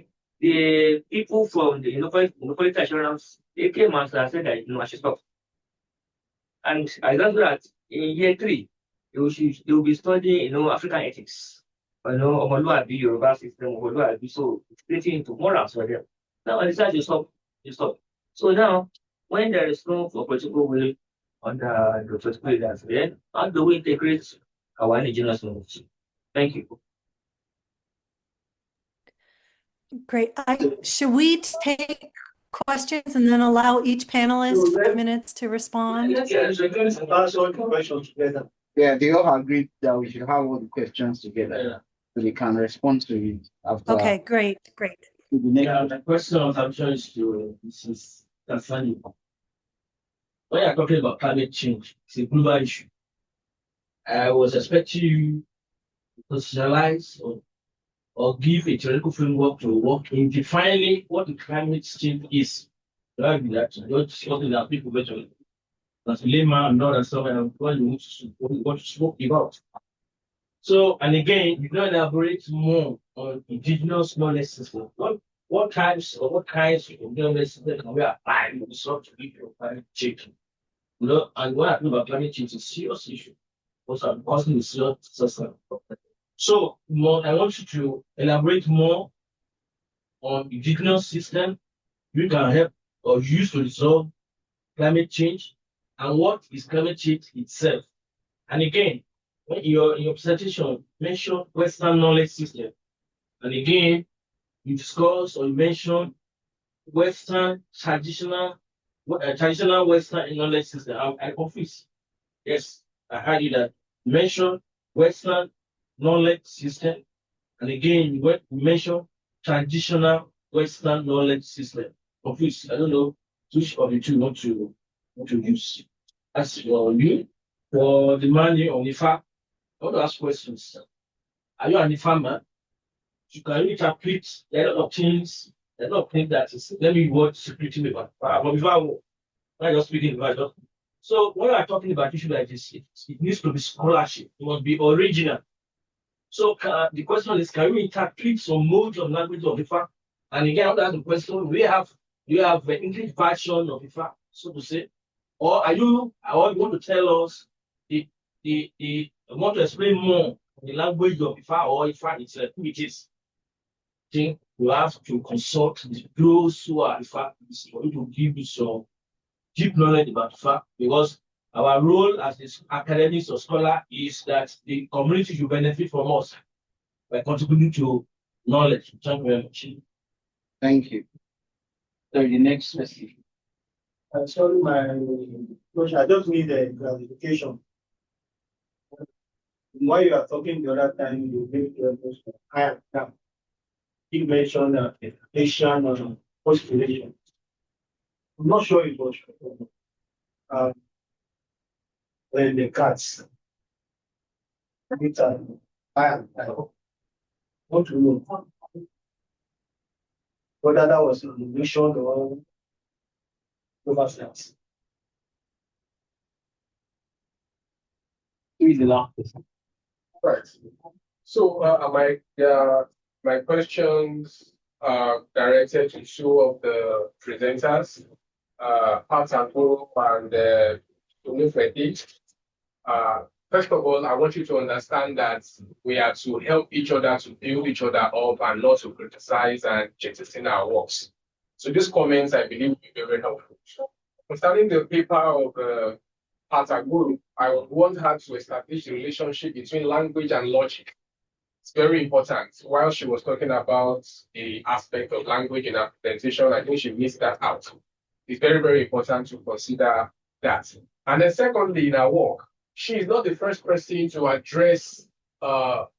the people from the quality assurance, they came and said that, I should stop. And I learned that in year 3, they will be studying, African ethics. Omoluabi, Yoruba system, Omoluabi, so it's getting into morals for them. Now, I decided to stop. So now, when there is no political will on the political leaders, then how do we integrate our indigenous knowledge? Thank you. Great. Should we take questions and then allow each panelist 5 minutes to respond? Yeah, they all agreed that we should have all the questions together. So they can respond to it after. Okay, great. The question I'm sure is to Mrs. Kasani. when you're talking about climate change, it's a global issue. I was expecting you to socialize or give a theoretical framework to work in defining what the climate change is. That not something that people better as a layman and not as someone what you want to spoke about. So, and again, you don't elaborate more on indigenous knowledge system. What types or what kinds of knowledge system can we apply to solve the issue of climate change? You know, and when I talk about climate change, it's a serious issue. Also, I'm causing a serious social problem. So, I want you to elaborate more on indigenous system you can help or use to resolve climate change and what is climate change itself. And again, when in your presentation, mention Western knowledge system. And again, you discuss or you mention Western traditional Western knowledge system. I confess. Yes, I heard you that. Mention Western knowledge system. And again, you mention traditional Western knowledge system. Confuse. I don't know which of the two you want to use. As for you, for the man on the farm, I want to ask questions. Are you a farmer? You can interpret a lot of things, a lot of things that is, let me watch security paper. But before I just speaking about. So when I'm talking about issue like this, it needs to be scholarship. It must be original. So the question is, can you interpret some modes of language of the fact? And again, I want to ask the question: do you have the English version of the fact, so to say, or you want to tell us want to explain more the language of the fact or the fact itself, which is? Think you have to consult those who are the fact for you to give you some deep knowledge about the fact, because our role as this academics or scholar is that the community should benefit from us by contributing to knowledge. Thank you very much. Thank you. So the next question. Sorry, my question. I just need a clarification. While you are talking the other time, you make your question. I am now. You mentioned Asian or post-relation. I'm not sure it was when the cats. I want to know whether that was an illusion or oversight. Who is the last person? Right. So my questions are directed to two of the presenters, Pat and Unifedi. First of all, I want you to understand that we are to help each other to build each other up and not to criticize and jettison our works. So these comments, I believe, will be very helpful. Concerning the paper of Pataguru, I want her to establish the relationship between language and logic. It's very important. While she was talking about the aspect of language in her presentation, I think she missed that out. It's very, very important to consider that. And then secondly, in her work, she is not the first person to address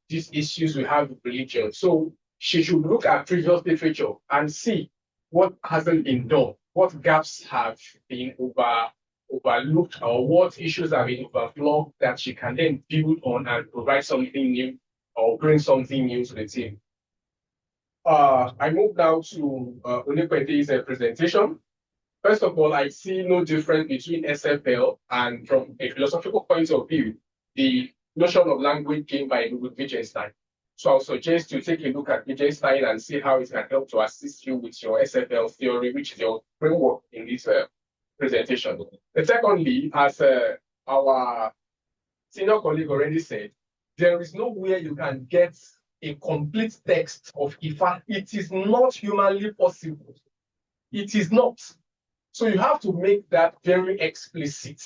these issues we have with religion. So she should look at previous literature and see what hasn't been done, what gaps have been overlooked, or what issues have been overflown that she can then build on and provide something new or bring something new to the team. I move now to Unikweti's presentation. First of all, I see no difference between SFL and, from a philosophical point of view, the notion of language gained by Wittgenstein. So I'll suggest you take a look at Wittgenstein and see how it can help to assist you with your SFL theory, which is your framework in this presentation. And secondly, as our senior colleague already said, there is nowhere you can get a complete text of Ifa. It is not humanly possible. It is not. So you have to make that very explicit.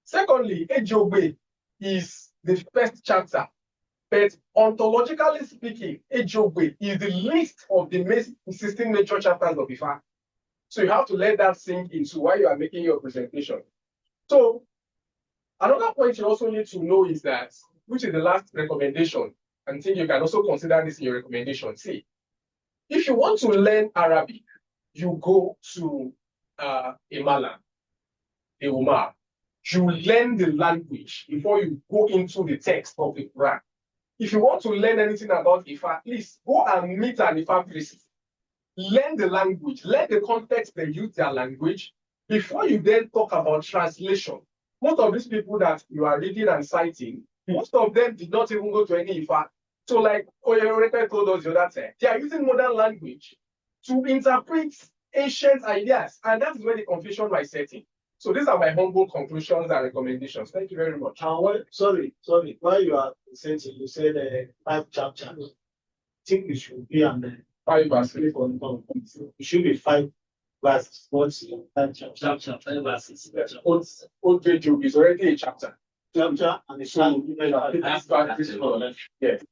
Secondly, Ejogbe is the first chapter, but ontologically speaking, Ejogbe is the least of the 16 major chapters of Ifa. So you have to let that sink into while you are making your presentation. So another point you also need to know is that, which is the last recommendation, I think you can also consider this in your recommendation. See, if you want to learn Arabic, you go to Imala. a Umar, you learn the language before you go into the text of the Quran. If you want to learn anything about Ifa, please go and meet an Ifa priest. Learn the language, learn the context they use their language before you then talk about translation. Most of these people that you are reading and citing, most of them did not even go to any Ifa. So like Oyereka told us the other time, they are using modern language to interpret ancient ideas, and that is where the confusion was setting. So these are my humble conclusions and recommendations. Thank you very much. Sorry. While you are presenting, you said 5 chapters. I think it should be on 5 verses. It should be 5 verses. What's 5 chapters? Chapter 5 verses. Old page is already a chapter. Chapter and the So, yes.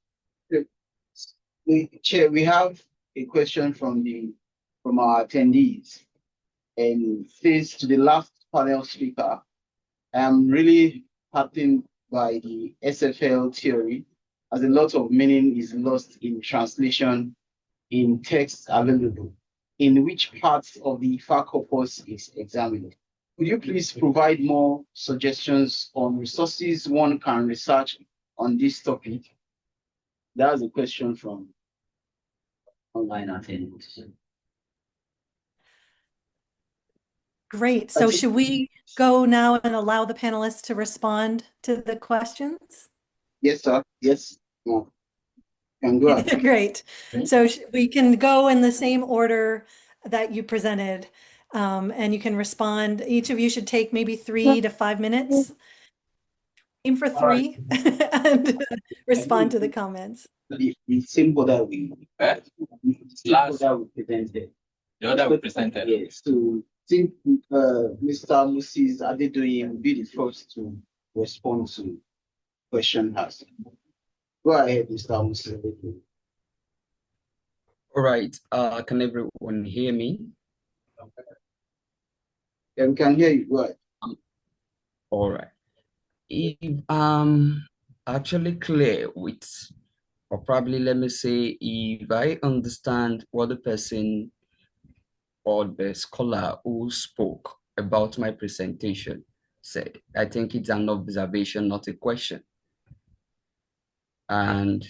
Chair, we have a question from our attendees, and it says to the last panel speaker, I am really heartened by the SFL theory, as a lot of meaning is lost in translation in text available, in which parts of the Ifa corpus is examined. Could you please provide more suggestions on resources one can research on this topic? That was a question from online attendees. Great. So should we go now and allow the panelists to respond to the questions? Yes, sir. Yes. No. Can go ahead. Great. So we can go in the same order that you presented, and you can respond. Each of you should take maybe 3 to 5 minutes. Aim for 3 and respond to the comments. The symbol that we presented. The order we presented. Yes. So I think Mr. Moses Adedoyin will be the first to respond to question asked. Go ahead, Mr. Moses. All right. Can everyone hear me? Yeah, we can hear you. Go ahead. All right. If I'm actually clear with, or probably let me say, if I understand what the person or the scholar who spoke about my presentation said, I think it's an observation, not a question. And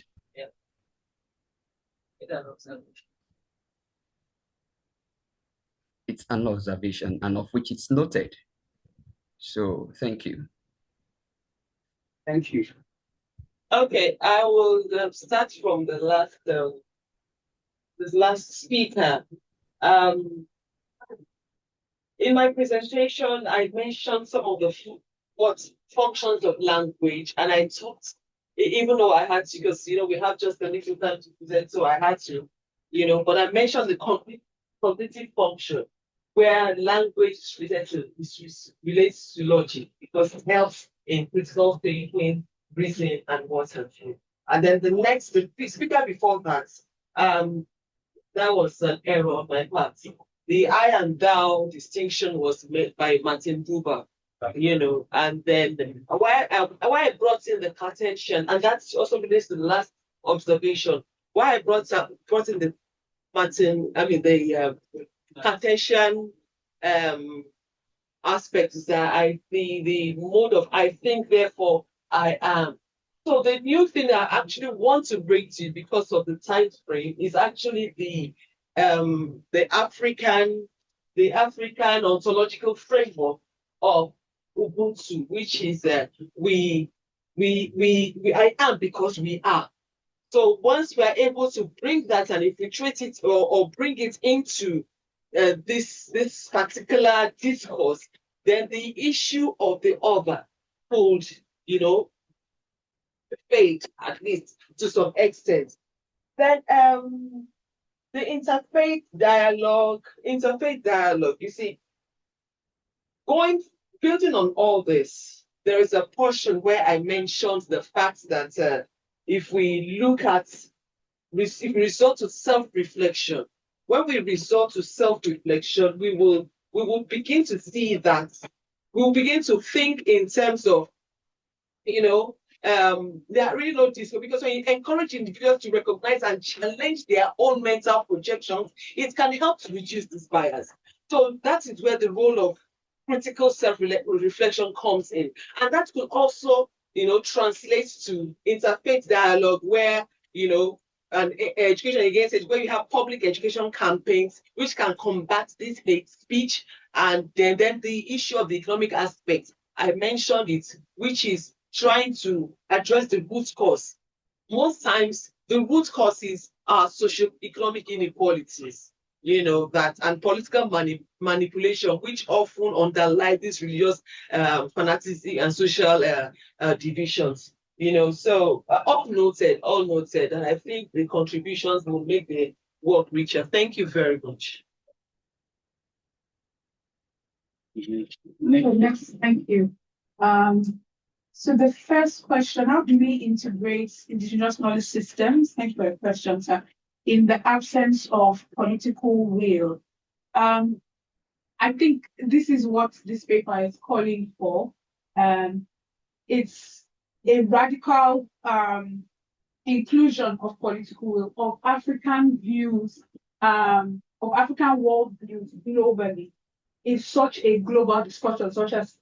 it's an observation, and of which it's noted. So thank you. Thank you. Okay, I will start from the last speaker. In my presentation, I mentioned some of the functions of language, and I talked, even though I had to, because we have just a little time to present, so I had to, but I mentioned the cognitive function, where language relates to logic, because it helps in critical thinking, reasoning, and what have you. And then the speaker before that, that was an error on my part. The I and thou distinction was made by Martin Buber, and then why I brought in the Cartesian, and that also relates to the last observation. Why I brought in the Cartesian aspect is that the mode of I think, therefore I am. So the new thing I actually want to bring to you, because of the time frame, is actually the African ontological framework of Ubuntu, which is I am because we are. So once we are able to bring that and infiltrate it or bring it into this particular discourse, then the issue of the other could, fade, at least to some extent. Then the interfaith dialogue, you see, building on all this, there is a portion where I mentioned the fact that if we resort to self-reflection, when we resort to self-reflection, we will begin to see that, we will begin to think in terms of, there are really no disco, because when you encourage individuals to recognize and challenge their own mental projections, it can help to reduce this bias. So that is where the role of critical self-reflection comes in. And that could also, translate to interfaith dialogue where, an education against it, where you have public education campaigns which can combat this hate speech, and then the issue of the economic aspect. I mentioned it, which is trying to address the root cause. Most times, the root causes are socio-economic inequalities, that, and political manipulation, which often underlie this religious fanaticism and social divisions. So all noted, and I think the contributions will make the work richer. Thank you very much. Next, thank you. So the first question, how do we integrate indigenous knowledge systems? Thank you for your question, sir. In the absence of political will. I think this is what this paper is calling for. It's a radical inclusion of political will, of African views, of African world views globally, in such a global discussion, such as,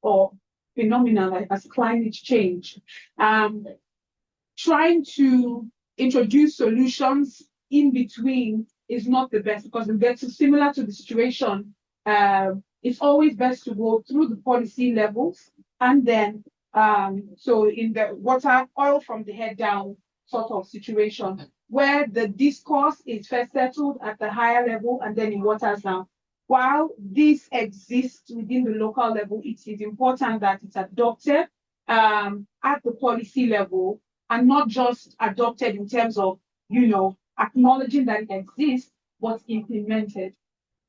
or phenomena like as climate change. Trying to introduce solutions in between is not the best, because it gets similar to the situation. It's always best to go through the policy levels, and then so in the water, oil from the head down sort of situation, where the discourse is first settled at the higher level and then it waters down. While this exists within the local level, it is important that it's adopted at the policy level, and not just adopted in terms of, acknowledging that it exists, but implemented.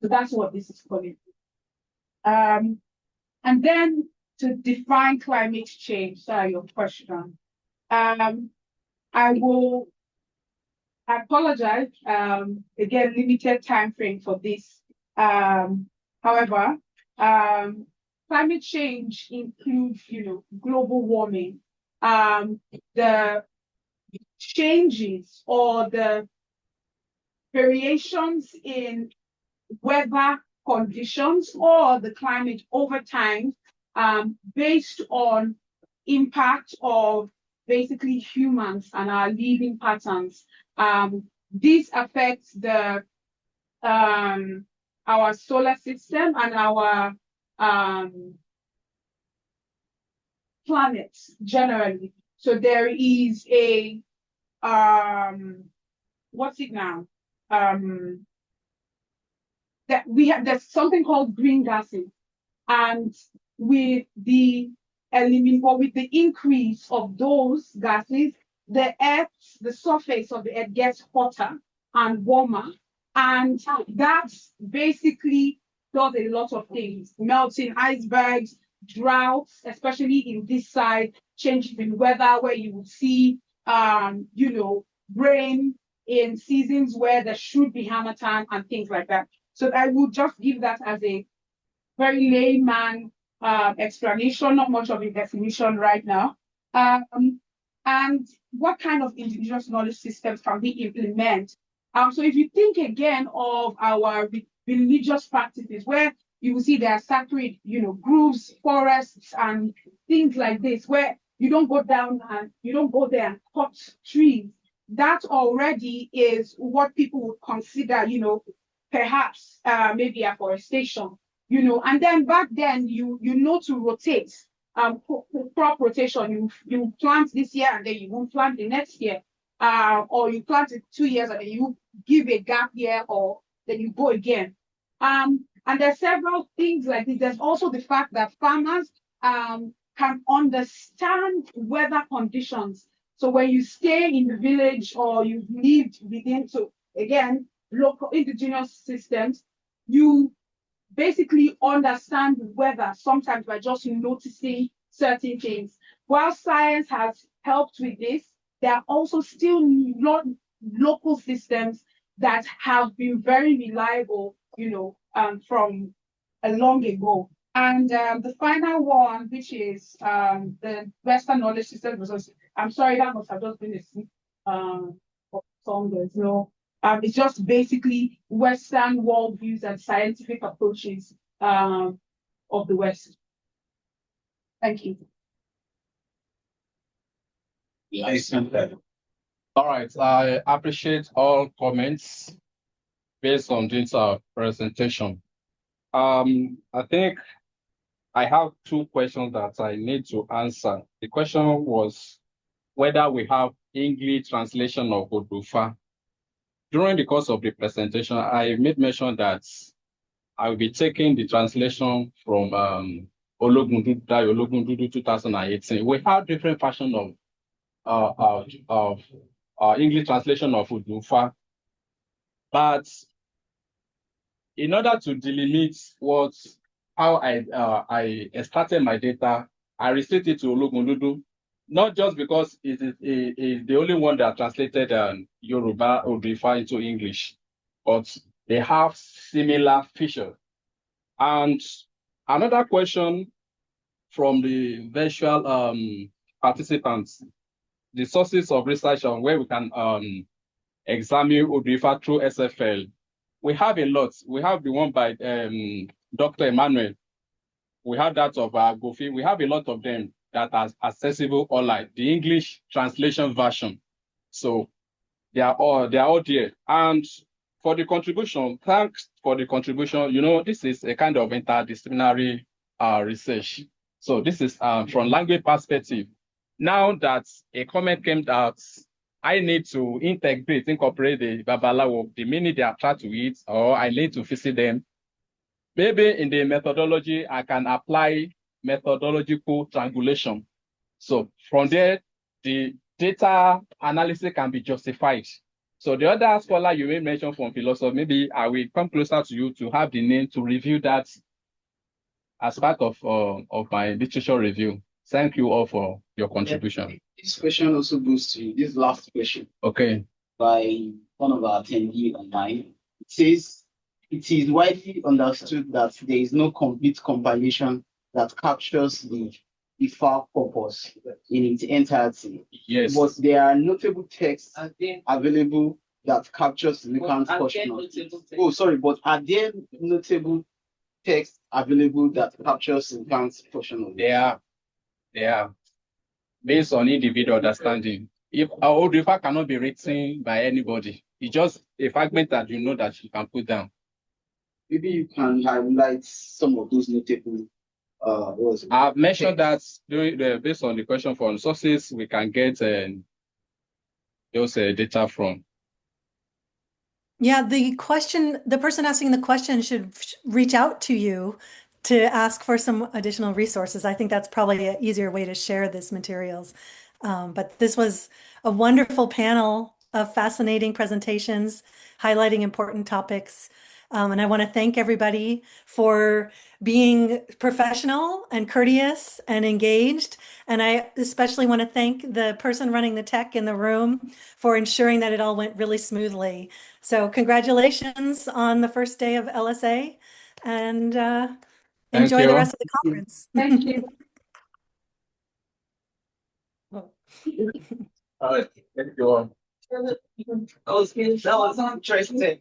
So that's what this is calling. And then to define climate change, sorry, your question. I will apologize, again, limited time frame for this. However, climate change includes, global warming. The changes or the variations in weather conditions or the climate over time, based on impact of basically humans and our living patterns. This affects the our solar system and our planets generally. So there is a what's it now? That we have, there's something called green gases, and with the with the increase of those gases, the surface of the earth gets hotter and warmer, and that basically does a lot of things: melting icebergs, droughts, especially in this side, changes in weather where you will see rain in seasons where there should be harmattan and things like that. So I will just give that as a very layman explanation, not much of a definition right now. And what kind of indigenous knowledge systems can we implement? So if you think again of our religious practices, where you will see there are sacred, groves, forests, and things like this, where you don't go down and you don't go there and cut trees. That already is what people would consider, perhaps maybe afforestation, and then back then you to rotate, crop rotation. You plant this year and then you won't plant the next year, or you plant it 2 years and then you give a gap year, or then you go again. And there's several things like this. There's also the fact that farmers can understand weather conditions. So when you stay in the village or you've lived within, so again, local indigenous systems, you basically understand the weather sometimes by just noticing certain things. While science has helped with this, there are also still local systems that have been very reliable, from a long ago. And the final one, which is the Western knowledge system, because I'm sorry, that must have just been a song. There's no, it's just basically Western worldviews and scientific approaches of the West. Thank you. All right, I appreciate all comments based on this presentation. I think I have two questions that I need to answer. The question was whether we have English translation of Odufa. During the course of the presentation, I made mention that I will be taking the translation from Ologundudu 2018. We have different version of English translation of Odufa, but in order to delimit how I extracted my data, I restricted it to Ologundudu, not just because it is the only one that translated Yoruba Odufa into English, but they have similar features. And another question from the virtual participants, the sources of research on where we can examine Odufa through SFL. We have a lot. We have the one by Dr. Emmanuel. We have that of Gofi. We have a lot of them that are accessible online, the English translation version. So they are all there. And for the contribution, thanks for the contribution. You know, this is a kind of interdisciplinary research. So this is from language perspective. Now that a comment came out, I need to incorporate the Babalawo the minute they are trying to eat, or I need to visit them. Maybe in the methodology, I can apply methodological triangulation. So from there, the data analysis can be justified. So the other scholar you may mention from philosophy, maybe I will come closer to you to have the name to review that as part of my literature review. Thank you all for your contribution. This question also goes to this last question. Okay. By one of our attendees online. It says, it is widely understood that there is no complete compilation that captures the file purpose in its entirety. Yes. But there are notable texts available that captures significant portion of it. Oh, sorry, but are there notable texts available that captures significant portion of it? They are based on individual understanding. If our Odufa cannot be written by anybody, it's just a fragment that you know that you can put down. Maybe you can highlight some of those notable words. I've mentioned that based on the question from sources, we can get those data from. Yeah, the person asking the question should reach out to you to ask for some additional resources. I think that's probably an easier way to share this materials. But this was a wonderful panel of fascinating presentations, highlighting important topics. And I want to thank everybody for being professional and courteous and engaged. And I especially want to thank the person running the tech in the room for ensuring that it all went really smoothly. So congratulations on the first day of LSA, and enjoy the rest of the conference. Thank you. All right. Thank you all. That was interesting.